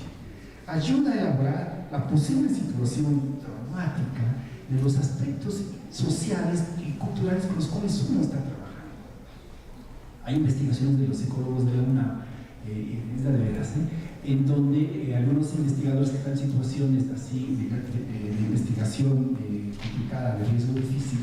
Ayuda a elaborar la posible situación traumática de los aspectos sociales y culturales con los cuales uno está trabajando. Hay investigaciones de los psicólogos de la UNAM, es de veras, en donde algunos investigadores que están en situaciones así de investigación complicada, de riesgo difícil,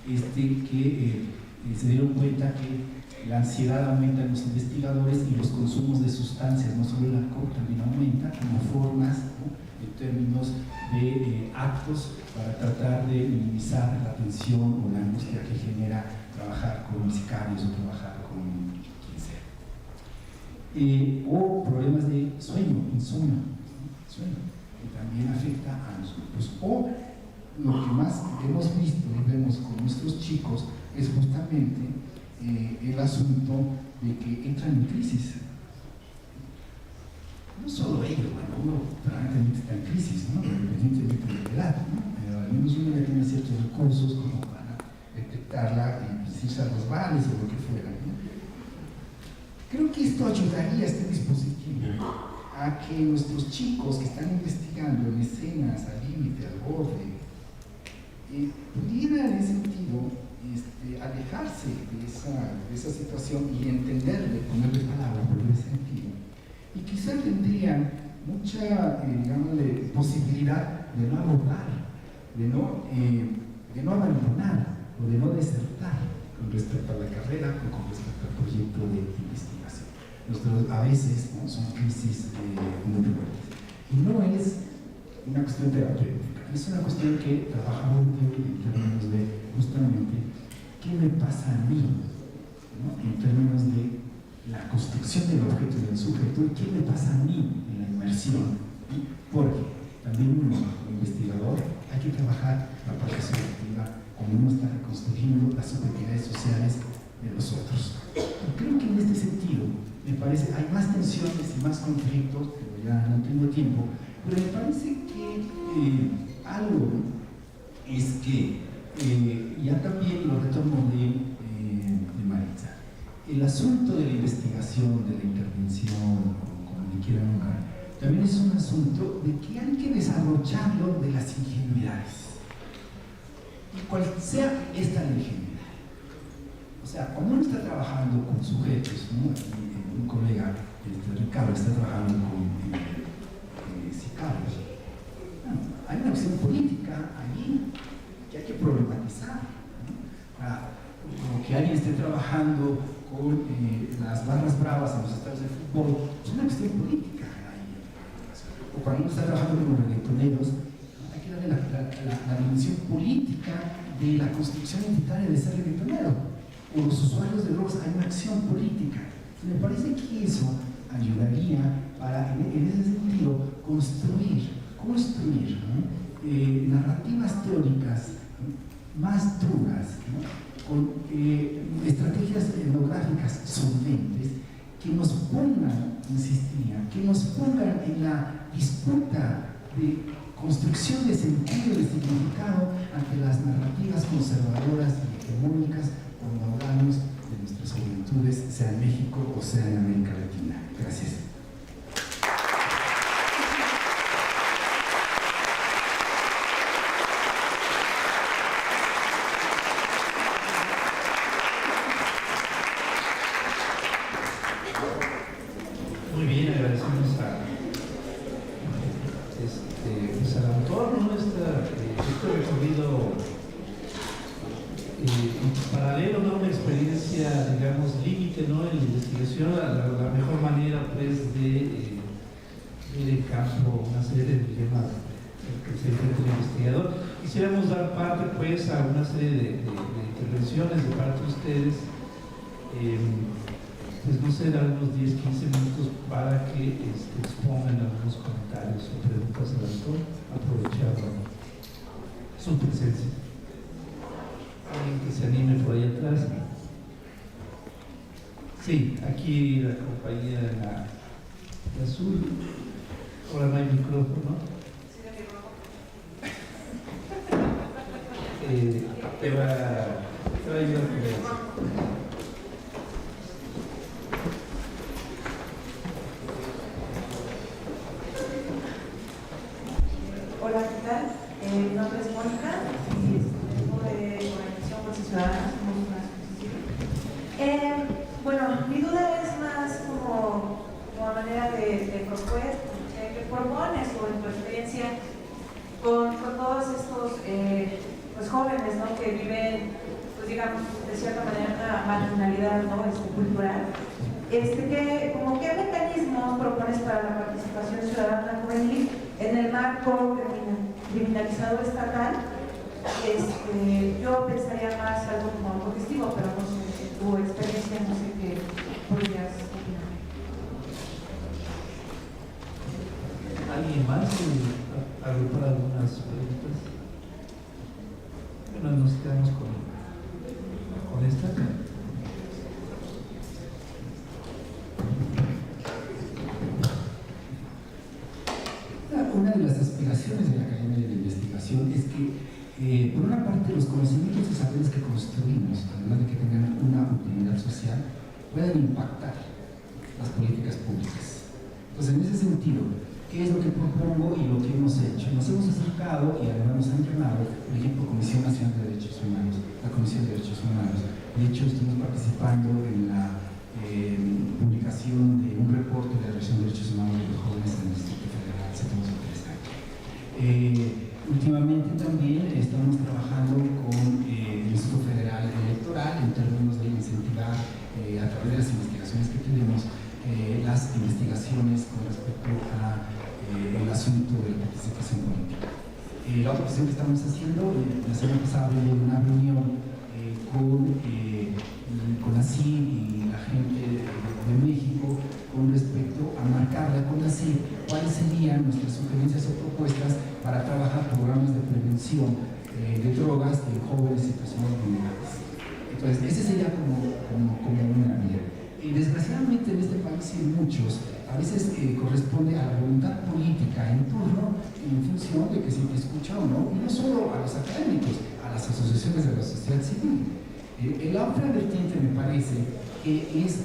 que se dieron cuenta que la ansiedad aumenta en los investigadores y los consumos de sustancias, no solo el alcohol, también aumenta como formas, ¿no?, en términos de actos para tratar de minimizar la tensión o la angustia que genera trabajar con sicarios o trabajar con quien sea. O problemas de sueño, insomnio, que también afecta a los grupos. O lo que más hemos visto y vemos con nuestros chicos es justamente el asunto de que entran en crisis. No solo ellos, bueno, uno permanentemente está en crisis, ¿no?, independientemente de la edad, ¿no?, pero al menos uno ya tiene ciertos recursos como para detectarla y irse a los bares o lo que fuera, ¿no? Creo que esto ayudaría, este dispositivo, a que nuestros chicos que están investigando en escenas al límite, al borde, pudiera en ese sentido alejarse de esa situación y entenderle, ponerle palabras, ponerle sentido. Y quizá tendrían mucha, digámosle, posibilidad de no abordar, de no abandonar o de no desertar con respecto a la carrera o con respecto al proyecto de investigación. Nosotros a veces, ¿no?, son crisis muy fuertes. Y no es una cuestión terapéutica, es una cuestión que trabajamos en términos de justamente qué me pasa a mí, ¿no?, en términos de la construcción del objeto y del sujeto, y qué me pasa a mí en la inmersión, ¿no? Porque también uno, como investigador, hay que trabajar la parte subjetiva cuando uno está reconstruyendo las subjetividades sociales de los otros. Y creo que en este sentido, me parece, hay más tensiones y más conflictos, pero ya no tengo tiempo, pero me parece que algo es que, ya también lo retomo de Maritza, el asunto de la investigación, de la intervención, como le quieran llamar, también es un asunto de que hay que desarrollarlo de las ingenuidades. Y cual sea esta la ingenuidad. O sea, cuando uno está trabajando con sujetos, ¿no?, un colega, Ricardo, está trabajando con sicarios, bueno, hay una acción política allí que hay que problematizar, ¿no? Como que alguien esté trabajando con las barras bravas en los estadios de fútbol, es una cuestión política ahí. O cuando uno está trabajando con los reggaetoneros, hay que darle la dimensión política de la construcción identitaria de ser reggaetonero. O los usuarios de drogas, hay una acción política. Me parece que eso ayudaría para, en ese sentido, construir, ¿no?, narrativas teóricas, ¿no?, más duras, ¿no?, con estrategias etnográficas solventes que nos pongan, insistiría, que nos pongan en la disputa de construcción de sentido y de significado ante las narrativas conservadoras y hegemónicas cuando hablamos de nuestras juventudes, sea en México o sea en América Latina. Gracias. Muy bien, agradecemos pues al autor, ¿no?, este recorrido paralelo, ¿no?, una experiencia, digamos, límite, ¿no?, en la investigación, la mejor manera, pues, de ver en campo una serie de dilemas que se enfrenta el investigador. Quisiéramos dar parte, pues, a una serie de intervenciones de parte de ustedes, pues no sé, dar unos 10, 15 minutos para que expongan algunos comentarios o preguntas al autor, aprovechando su presencia. Alguien que se anime por ahí atrás. Sí, aquí la compañía de la azul. Ahora no hay micrófono. Te va a ayudar con eso. Hola, ¿qué tal? Mi nombre es Mónica y vengo de Organización Voces Ciudadanas, somos una asociación. Bueno, mi duda es más como manera de propuesta, propones o en tu experiencia con todos estos pues jóvenes, ¿no?, que viven, pues digamos, de cierta manera una marginalidad, ¿no?, cultural. Como ¿qué mecanismos propones para la participación ciudadana juvenil en el marco criminalizador estatal? Yo pensaría más algo como algo positivo, pero no sé, en tu experiencia, no sé qué podrías opinar. ¿Alguien más agrupar algunas preguntas? Bueno, nos quedamos con esta. Una de las aspiraciones de la Academia de Investigación es que, por una parte, los conocimientos y saberes que construimos, además de que tengan una utilidad social, puedan impactar las políticas públicas. Entonces, en ese sentido, ¿qué es lo que propongo y lo que hemos hecho? Nos hemos acercado y además nos han llamado, por ejemplo, Comisión Nacional de Derechos Humanos, la Comisión de Derechos Humanos. De hecho, estuvimos participando en la publicación de un reporte de la Dirección de Derechos Humanos de los jóvenes en el Instituto Federal. Se tomó interesante. Últimamente también estamos trabajando con el Instituto Federal Electoral en términos investigaciones que tenemos, las investigaciones con respecto a el asunto de la participación política. La otra cuestión que estamos haciendo, la semana pasada hubo una reunión con ASIL y la gente de México con respecto a marcarle a CONACYT cuáles serían nuestras sugerencias o propuestas para trabajar programas de prevención de drogas en jóvenes y personas vulnerables. Entonces, ese sería como una vía. Desgraciadamente en este país y en muchos, a veces corresponde a la voluntad política en turno en función de que se te escucha o no, y no solo a los académicos, a las asociaciones de la sociedad civil. La otra vertiente me parece que en ese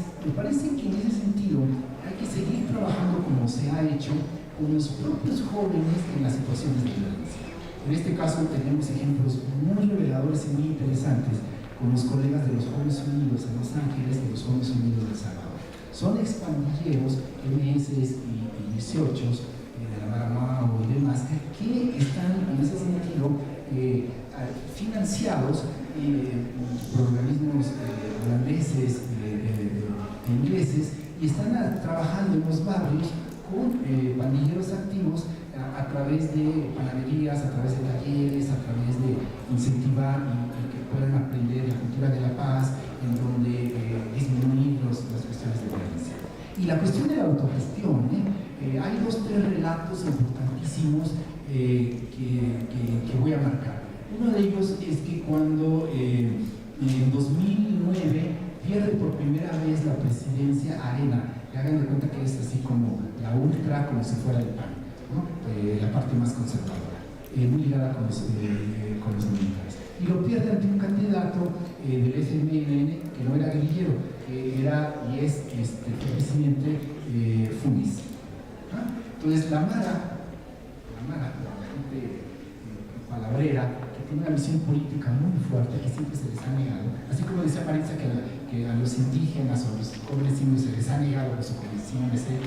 sentido hay que seguir trabajando como se ha hecho con los propios jóvenes en las situaciones de violencia. En este caso tenemos ejemplos muy reveladores y muy interesantes con los colegas de los Jóvenes Unidos en Los Ángeles y los Jóvenes Unidos de El Salvador. Son expandilleros, MS y 18 de la Maramao y demás, que están en ese sentido financiados por organismos holandeses, ingleses, y están trabajando en los barrios con pandilleros activos a través de panaderías, a través de talleres, a través de incentivar y que puedan aprender la cultura de la paz, en donde disminuir las cuestiones de violencia. Y la cuestión de la autogestión, hay 2 o 3 relatos importantísimos que voy a marcar. Uno de ellos es que cuando en 2009 pierde por primera vez la presidencia Arena, que hagan de cuenta que es así como la ultra, como si fuera el PAN, ¿no? La parte más conservadora, muy ligada con los militares. Y lo pierde ante un candidato del FMLN que no era guerrillero, que era y es el presidente Funes. ¿Ah? Entonces la Mara, la gente palabrera, que tiene una visión política muy fuerte, que siempre se les ha negado, así como decía Maritza que a los indígenas o a los jóvenes indios se les ha negado su condición de ser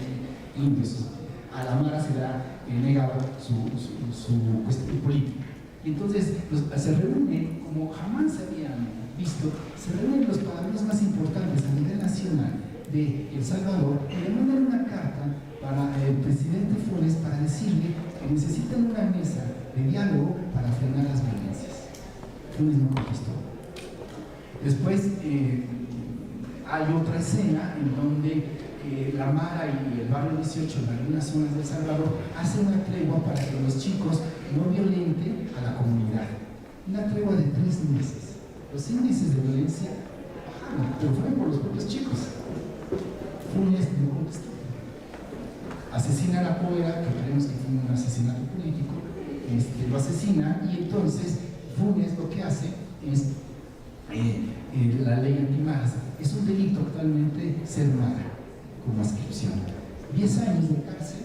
indios, a la Mara se le ha negado su cuestión política. Y entonces se reúnen, como jamás se habían visto, se reúnen los padrinos más importantes a nivel nacional de El Salvador y le mandan una carta para el presidente Funes para decirle que necesitan una mesa de diálogo para frenar las violencias. Funes no contestó. Después hay otra escena en donde la Mara y el barrio 18 en algunas zonas de El Salvador hacen una tregua para que los chicos no violenten a la comunidad. Una tregua de 3 meses. Los índices de violencia bajaron, pero fueron por los propios chicos. Funes no contestó. Asesina a la Poera, que creemos que fue un asesinato político, lo asesina, y entonces Funes lo que hace es la ley antimaras. Es un delito actualmente ser mara, con ascripción. 10 años de cárcel,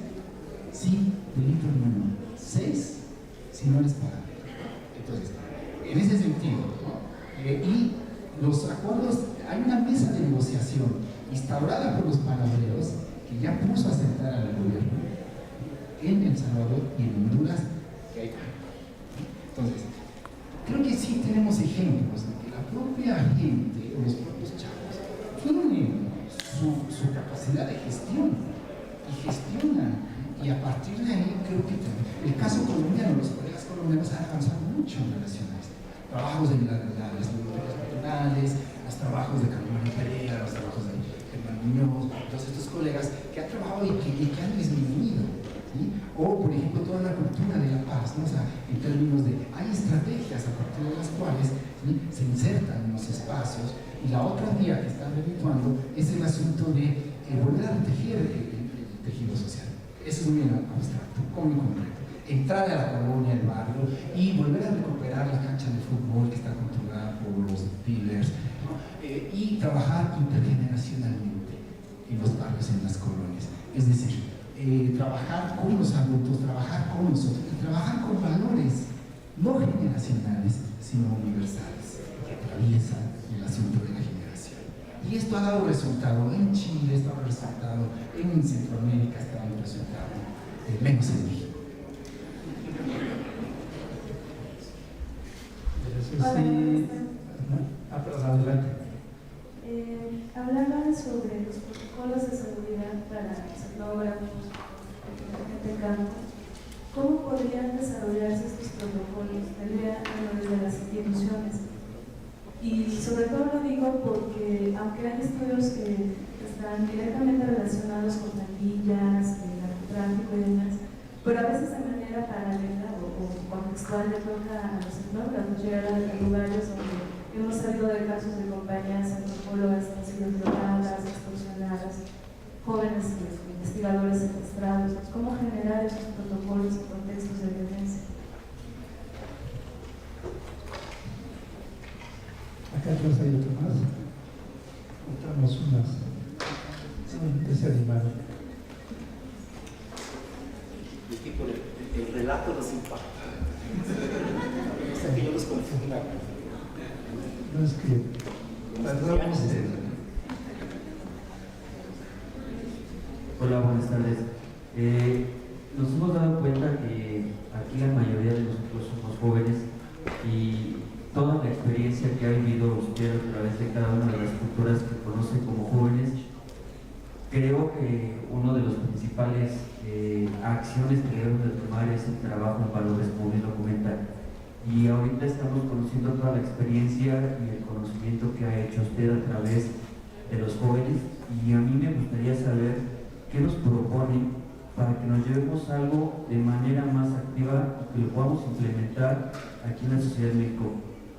sí, delito número 6, si no eres pagado. Entonces, en ese sentido, ¿no? Y los acuerdos, hay una mesa de negociación instaurada por los palabreros que ya puso a sentar al gobierno en El Salvador y en Honduras, que hay. Entonces, creo que sí tenemos ejemplos de que la propia gente o los propios chavos tienen su capacidad de gestión y gestionan, y a partir de ahí creo que el caso colombiano, los colegas colombianos han avanzado mucho en relación a esto. Trabajos de las bibliotecas patronales, los trabajos de Carmen Pereira, los trabajos de Germán Muñoz, todos estos colegas que han trabajado y que han disminuido, ¿sí? O por ejemplo toda la cultura de la paz, ¿no? O sea, en términos de, hay estrategias a partir de las cuales, ¿sí?, se insertan en los espacios. Y la otra vía que están redituando es el asunto de volver a tejer el tejido social. Eso es muy abstracto, muy concreto. Entrar a la colonia, el barrio, y volver a recuperar la cancha de fútbol que está controlada por los dealers, ¿no? Y trabajar intergeneracionalmente en los barrios, en las colonias. Es decir, trabajar con los adultos, trabajar con nosotros, y trabajar con valores no generacionales, sino universales, que atraviesan el asunto de la generación. Y esto ha dado resultado en Chile, esto ha dado resultado en Centroamérica, está dando resultado menos en México. Pero adelante. Hablaba sobre los protocolos de seguridad para los etnógrafos, la gente en campo. ¿Cómo podrían desarrollarse estos protocolos desde las instituciones? Y sobre todo lo digo porque, aunque hay estudios que están directamente relacionados con pandillas, narcotráfico y demás, pero a veces de manera paralela o contextual le toca a los etnógrafos llegar a lugares donde hemos sabido de casos de compañías antropólogas que han sido violadas, extorsionadas, jóvenes investigadores secuestrados. ¿Cómo generar esos protocolos y contextos de violencia? Acá atrás hay otro más. Contamos unas. Se animaron. Es que con el relato nos impacta. O sea que yo los confunda. No es que tardamos Hola, buenas tardes. Nos hemos dado cuenta que aquí la mayoría de nosotros somos jóvenes y toda la experiencia que ha vivido usted a través de cada una de las culturas que conoce como jóvenes, creo que uno de los principales acciones que debemos de tomar es el trabajo en valores, como bien lo comenta. Y ahorita estamos conociendo toda la experiencia y el conocimiento que ha hecho usted a través de los jóvenes, y a mí me gustaría saber qué nos propone para que nos llevemos algo de manera más activa y que lo podamos implementar aquí en la sociedad de México.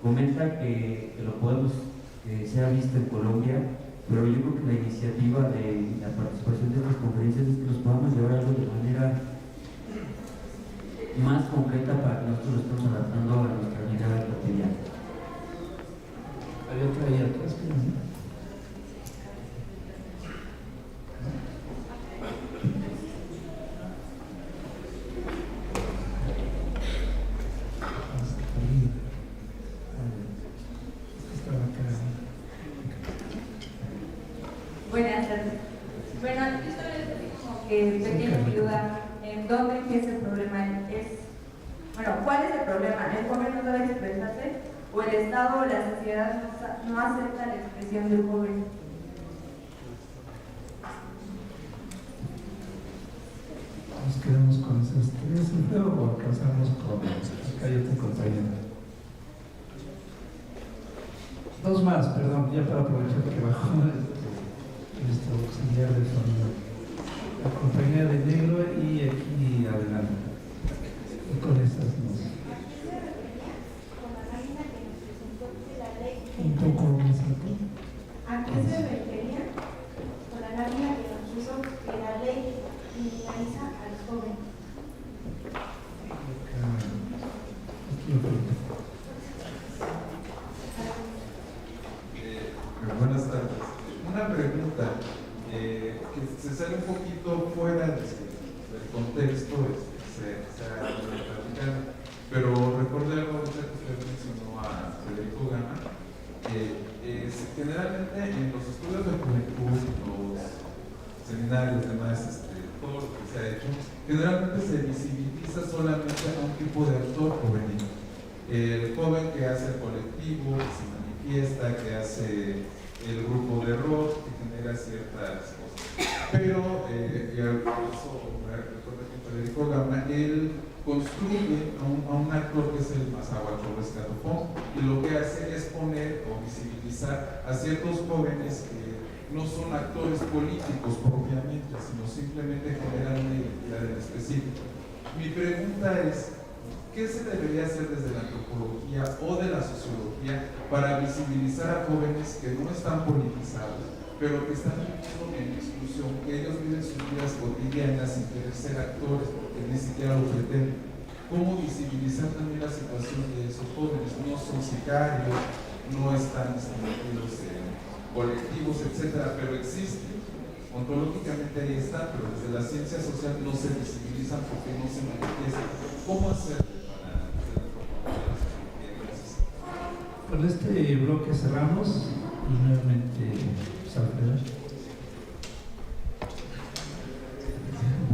Comenta que lo podemos, que se ha visto en Colombia, pero yo creo que la iniciativa de la participación de estas conferencias es que nos podamos llevar algo de manera más concreta para que nosotros lo estemos adaptando a nuestra vida cotidiana. Hay otra ahí atrás. Buenas tardes. Bueno, esto es como que pequeña ayuda en dónde empieza el problema. ¿Cuál es el problema? ¿El joven no sabe expresarse o el Estado o la sociedad no acepta la expresión del joven? Nos quedamos con esas tres y luego alcanzamos con acá hay otro compañero. Dos más, perdón, ya para aprovechar que bajó nuestro auxiliar de sonido. La compañía de negro y aquí adelante. Y con esas nos. Un poco más alto. ¿A qué se refería con la lámina que nos puso que la ley criminaliza a los jóvenes? Aquí enfrente. Buenas tardes. Una pregunta que se sale un poquito fuera del contexto se ha platicado, pero recordé algo que usted mencionó a Federico Gama, generalmente en los estudios de juventud, los seminarios, demás, todo lo que se ha hecho, generalmente se visibiliza solamente a un tipo de actor juvenil. El joven que hace el colectivo, que se manifiesta, que hace el grupo de rock, que genera ciertas cosas. Pero, y al caso, recuerdo que Federico Gama, él construye a un actor que es el Mazahualcóyotl Rescatofón, y lo que hace es poner o visibilizar a ciertos jóvenes que no son actores políticos propiamente, sino simplemente generan una identidad en específico. Mi pregunta es, ¿qué se debería hacer desde la antropología o de la sociología para visibilizar a jóvenes que no están politizados, pero que están viviendo en exclusión, que ellos viven sus vidas cotidianas sin querer ser actores, porque ni siquiera lo pretenden? ¿Cómo visibilizar también la situación de esos jóvenes? No son sicarios, no están metidos en colectivos, etcétera, pero existen. Ontológicamente ahí están, pero desde la ciencia social no se visibilizan porque no se manifiestan. ¿Cómo hacerlo para hacer gracias? Con este bloque cerramos y nuevamente Alfredo.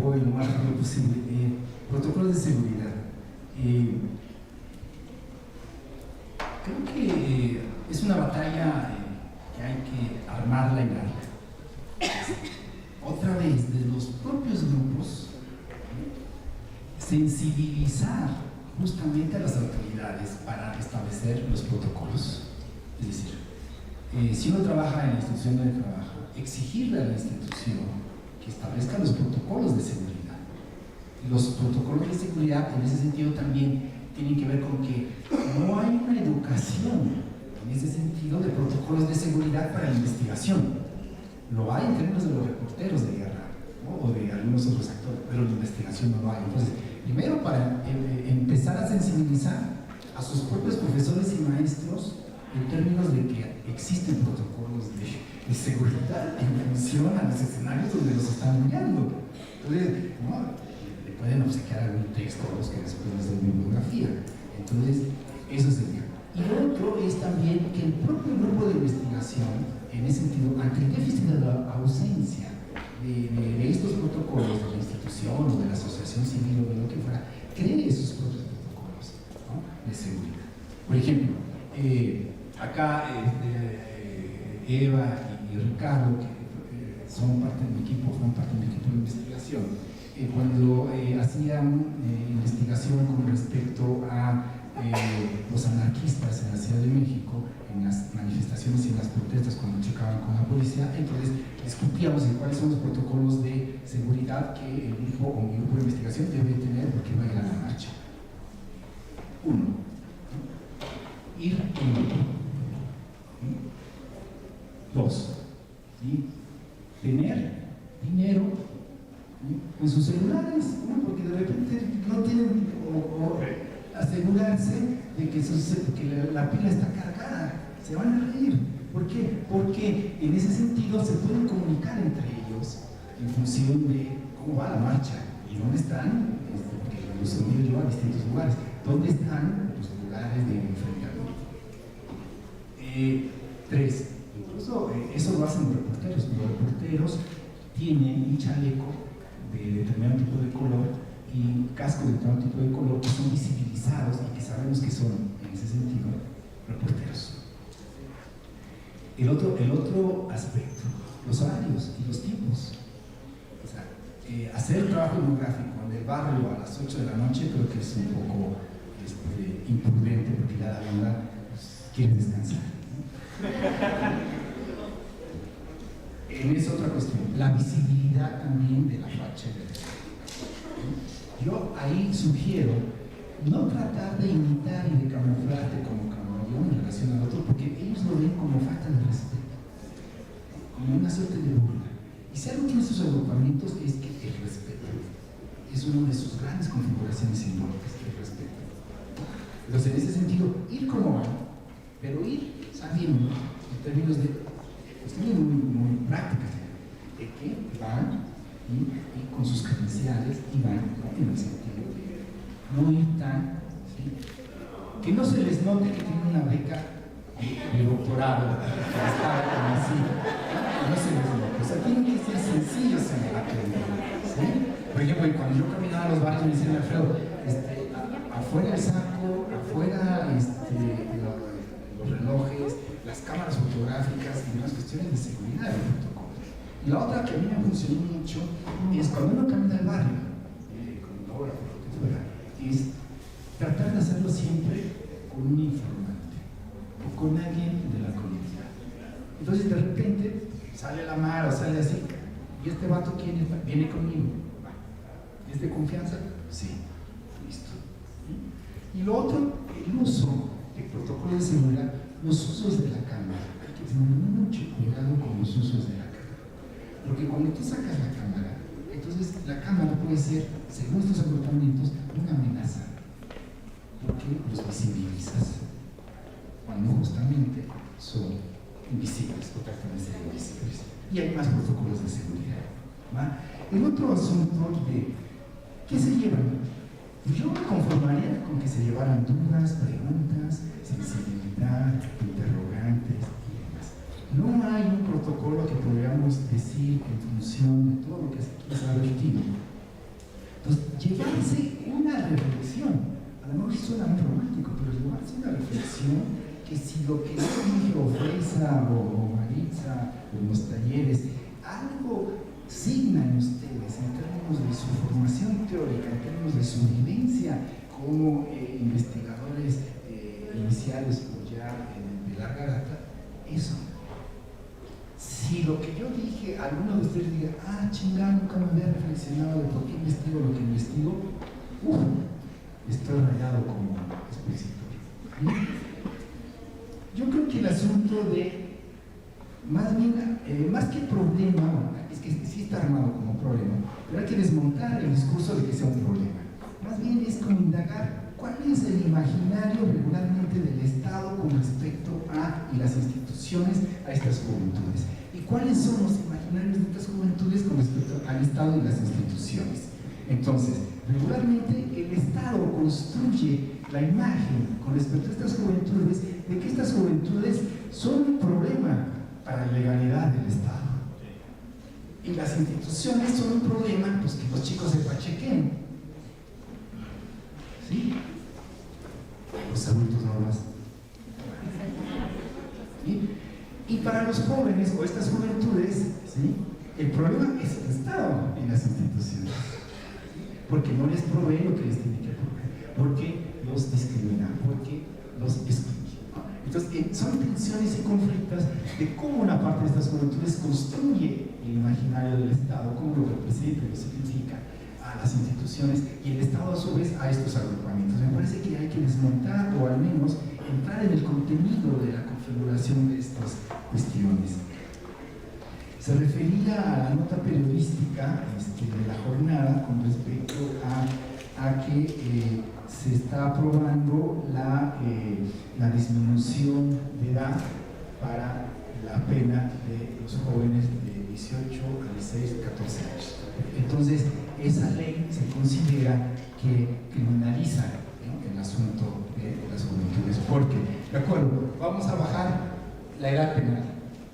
Voy lo más rápido posible. Protocolos de seguridad. Creo que es una batalla que hay que armarla y darla. través de los propios grupos sensibilizar justamente a las autoridades para establecer los protocolos. Es decir, si uno trabaja en la institución de trabajo, exigirle a la institución que establezca los protocolos de seguridad. Los protocolos de seguridad en ese sentido también tienen que ver con que no hay una educación en ese sentido de protocolos de seguridad para la investigación. Lo hay en términos de los reporteros de guerra, ¿no? O de algunos otros actores, pero la investigación no lo hay. Entonces, primero para empezar a sensibilizar a sus propios profesores y maestros en términos de que existen protocolos de seguridad en función a los escenarios donde los están enviando. Entonces, ¿no? Le pueden obsequiar algún texto a los que después les den bibliografía. Entonces, eso sería. Y lo otro es también que el propio grupo de investigación, en ese sentido, ante el déficit de la ausencia de estos protocolos de la institución o de la asociación civil o de lo que fuera, cree sus propios protocolos, ¿no? De seguridad. Por ejemplo, acá Eva y Ricardo, que son parte de mi equipo, de investigación, cuando hacían investigación con respecto a los anarquistas en la Ciudad de México, en las manifestaciones y en las protestas cuando chocaban con la policía, entonces discutíamos en cuáles son los protocolos de seguridad que el grupo o mi grupo de investigación debe tener porque va a ir a la marcha. 1. Ir en grupo. 2. Tener dinero en sus celulares, ¿no? Porque de repente no tienen o asegurarse de que la pila está cargada, se van a reír. ¿Por qué? Porque en ese sentido se pueden comunicar entre ellos en función de cómo va la marcha y dónde están, porque los he ido yo a distintos lugares, dónde están los lugares de enfrentamiento. 3. Incluso eso lo hacen los reporteros. Los reporteros tienen un chaleco de determinado tipo de color y casco de determinado tipo de color que son visibilizados y que sabemos que son, en ese sentido, reporteros. El otro aspecto, los horarios y los tiempos. O sea, hacer trabajo etnográfico en el barrio a las 8 de la noche creo que es un poco imprudente porque ya la banda quiere descansar, ¿no? Es otra cuestión, la visibilidad también de la facha. Yo ahí sugiero no tratar de imitar y de camuflarte como camaleón en relación al otro, porque ellos lo ven como falta de respeto, como una suerte de burla. Y si algo tiene sus agrupamientos es que el respeto es una de sus grandes configuraciones simbólicas, el respeto. Entonces, en ese sentido, ir como van, pero ir sabiendo en términos de cuestiones muy prácticas, de que van y con sus credenciales y van en el sentido de no ir tan, ¿sí? Que no se les note que tienen una beca de doctorado para estar así, no se les note, o sea, tienen que ser sencillos en el aprendizaje, ¿sí? Por ejemplo, cuando yo caminaba a los barrios me decían, Alfredo, afuera el saco, afuera los relojes, las cámaras fotográficas y demás cuestiones de seguridad del protocolo. Y la otra que a mí me funcionó mucho es cuando uno camina al barrio, con un fotógrafo, lo que fuera, es tratar de hacerlo siempre con un informante o con alguien de la comunidad. Entonces de repente sale la Mara o sale así, ¿y este vato quién es? Viene conmigo. ¿Es de confianza? Sí. Listo. Y lo otro, el uso del protocolo de seguridad, los usos de la cámara. Hay que tener mucho cuidado con los usos de la cámara. Porque cuando tú sacas la cámara, entonces la cámara puede ser, según estos agrupamientos, una amenaza. Porque los visibilizas. Cuando justamente son invisibles, totalmente invisibles. Y hay más protocolos de seguridad. ¿Va? El otro asunto de ¿qué se llevan? Yo me conformaría con que se llevaran dudas, preguntas, sensibilidad, interrogantes y demás. No hay un protocolo que podamos decir en función de todo lo que aquí se ha vertido. Entonces, llevarse una reflexión, a lo mejor suena muy romántico, pero llevarse una reflexión que si lo que yo dije, o Freisa, o Maritza, o en los talleres, algo signa en teórica, en términos de su vivencia como investigadores iniciales o ya de larga data, eso. Si lo que yo dije, alguno de ustedes diga, chingada, nunca me había reflexionado de por qué investigo lo que investigo, estoy rayado como expositor. Yo creo que el asunto de, más bien, más que problema, es que sí está armado como problema, pero hay que desmontar el discurso de que sea un problema. Más bien es como indagar cuál es el imaginario regularmente del Estado con respecto a, y las instituciones, a estas juventudes. Y cuáles son los imaginarios de estas juventudes con respecto al Estado y las instituciones. Entonces, regularmente el Estado construye la imagen con respecto a estas juventudes de que estas juventudes son un problema para la legalidad del Estado. Y las instituciones son un problema, pues que los chicos se pachequen. ¿Sí? Los adultos no más. ¿Sí? Y para los jóvenes o estas juventudes, ¿sí?, el problema es el Estado y las instituciones. Porque no les provee lo que les tiene que proveer, porque los discrimina, porque los excluye. Entonces, son tensiones y conflictos de cómo una parte de estas juventudes construye el imaginario del Estado, cómo lo representa, lo significa a las instituciones y el Estado a su vez a estos agrupamientos. Me parece que hay que desmontar o al menos entrar en el contenido de la configuración de estas cuestiones. Se refería a la nota periodística de la jornada con respecto a que se está aprobando la disminución de edad para la pena de los jóvenes de 18 a 16, 14 años. Entonces, esa ley se considera que criminaliza, ¿no?, el asunto de las juventudes. Porque, de acuerdo, vamos a bajar la edad penal,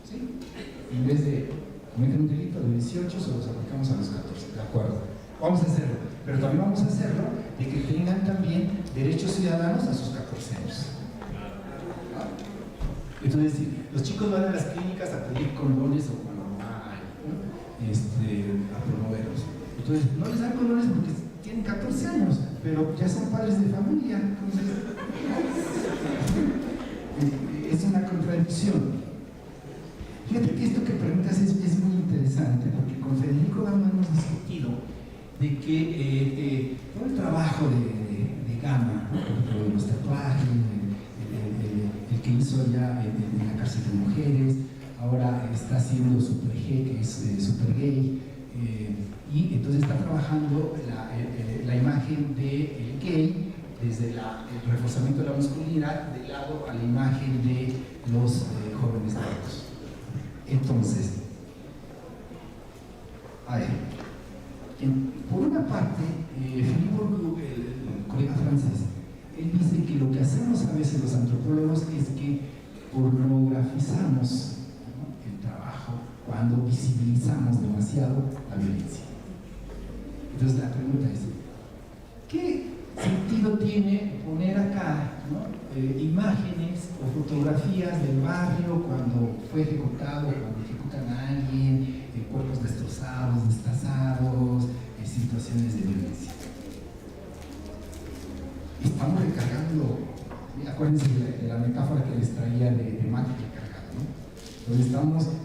¿sí? En vez de cometer un delito de 18, se los aplicamos a los 14, de acuerdo. Vamos a hacerlo, pero también vamos a hacerlo de que tengan también derechos ciudadanos a sus 14 años. Entonces, los chicos van a las clínicas a pedir condones o cuando hay, ¿no?, a promoverlos. Entonces, no les dan condones porque tienen 14 años, pero ya son padres de familia. Entonces, es una contradicción. Fíjate que esto que preguntas es muy interesante, porque con Federico Gama hemos discutido de que todo el trabajo de Gama, ¿no?, por ejemplo, los tatuajes, el que hizo allá en la cárcel de mujeres, ahora está haciendo Super G, que es Super Gay, y entonces está trabajando la imagen del gay desde el reforzamiento de la masculinidad de lado a la imagen de los jóvenes negros. Entonces, a ver, por una parte, Philippe Bourdieu, el colega francés, él dice que lo que hacemos a veces los antropólogos es que pornografizamos, ¿no?, el trabajo cuando visibilizamos demasiado la violencia. Entonces la pregunta es, ¿qué sentido tiene poner acá, ¿no?, imágenes o fotografías del barrio cuando fue ejecutado, cuando ejecutan a alguien, cuerpos destrozados, destazados, situaciones de violencia? Estamos recargando, acuérdense de la metáfora que les traía de Matrix recargado, ¿no? Donde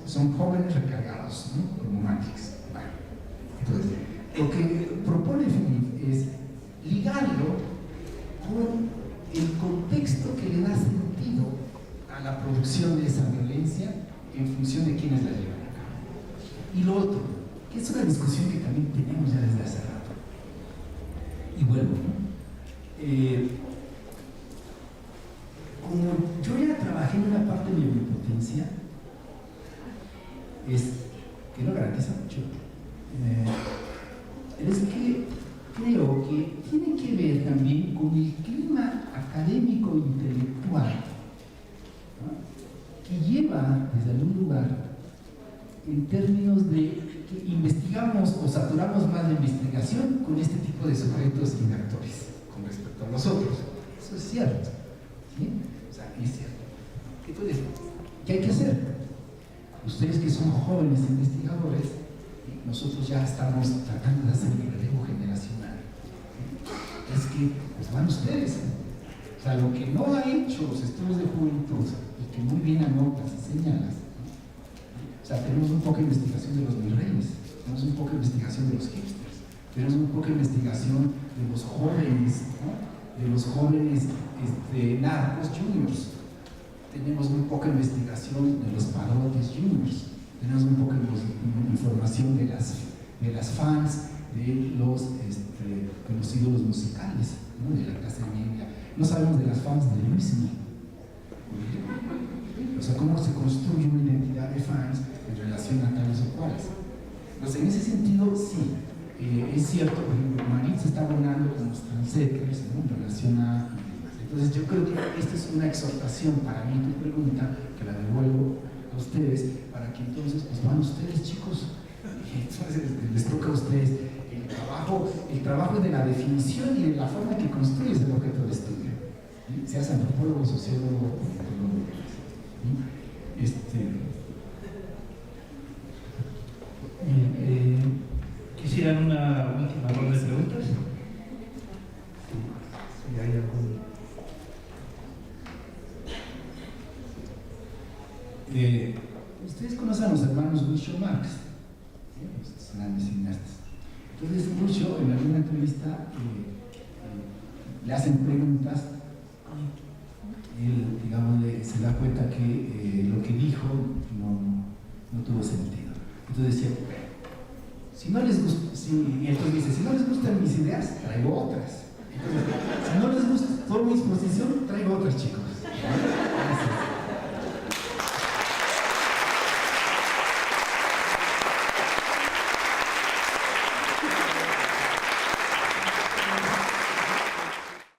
son jóvenes recargados, ¿no?, como Matrix. Bueno, entonces, lo que propone Philippe es ligarlo con el contexto que le da sentido a la producción de esa violencia en función de quienes la llevan a cabo. Y lo otro, que es una discusión que también tenemos ya desde hace rato. Y bueno, como yo ya trabajé en una parte de mi omnipotencia, es que no garantiza mucho, es que creo que tiene que ver también con el clima académico e intelectual, ¿no?, que lleva desde algún lugar en términos de que investigamos o saturamos más la investigación con este tipo de sujetos y de actores con respecto a los otros. Eso es cierto, ¿sí? O sea, es cierto. Entonces, ¿qué hay que hacer? Ustedes que son jóvenes investigadores, nosotros ya estamos tratando de hacer el relevo generacional que pues van ustedes. O sea, lo que no ha hecho los estudios de juventud y que muy bien anotas y señalas, ¿no? O sea, tenemos un poco de investigación de los virreyes, tenemos un poco de investigación de los hipsters, tenemos un poco de investigación de los jóvenes, ¿no? De los jóvenes narcos juniors, tenemos un poco de investigación de los parotes juniors, tenemos un poco de información de las fans, de los ídolos musicales, ¿no? De la clase media. No sabemos de las fans de Luismi. O sea, cómo se construye una identidad de fans en relación a tales o cuales. Entonces, en ese sentido, sí, es cierto, por ejemplo, Marit se está abonando con los transetters, ¿no? En relación a... Entonces, yo creo que esta es una exhortación para mí, tu pregunta, que la devuelvo a ustedes, para que entonces, pues van ustedes, chicos, y entonces les toca a ustedes el trabajo de la definición y de la forma que construyes el objeto de estudio. ¿Sí? Seas antropólogo, sociólogo, politólogo. Bien, ¿quisieran una última ronda de preguntas? Si hay algún... Ustedes conocen a los hermanos Groucho Marx, ¿sí? Los grandes cineastas. Entonces, Groucho en alguna entrevista le hacen preguntas y él, digamos, se da cuenta que lo que dijo no tuvo sentido. Entonces decía, si no les gusta, y entonces dice, si no les gustan mis ideas, traigo otras. Entonces, si no les gusta toda mi exposición, traigo otras, chicos.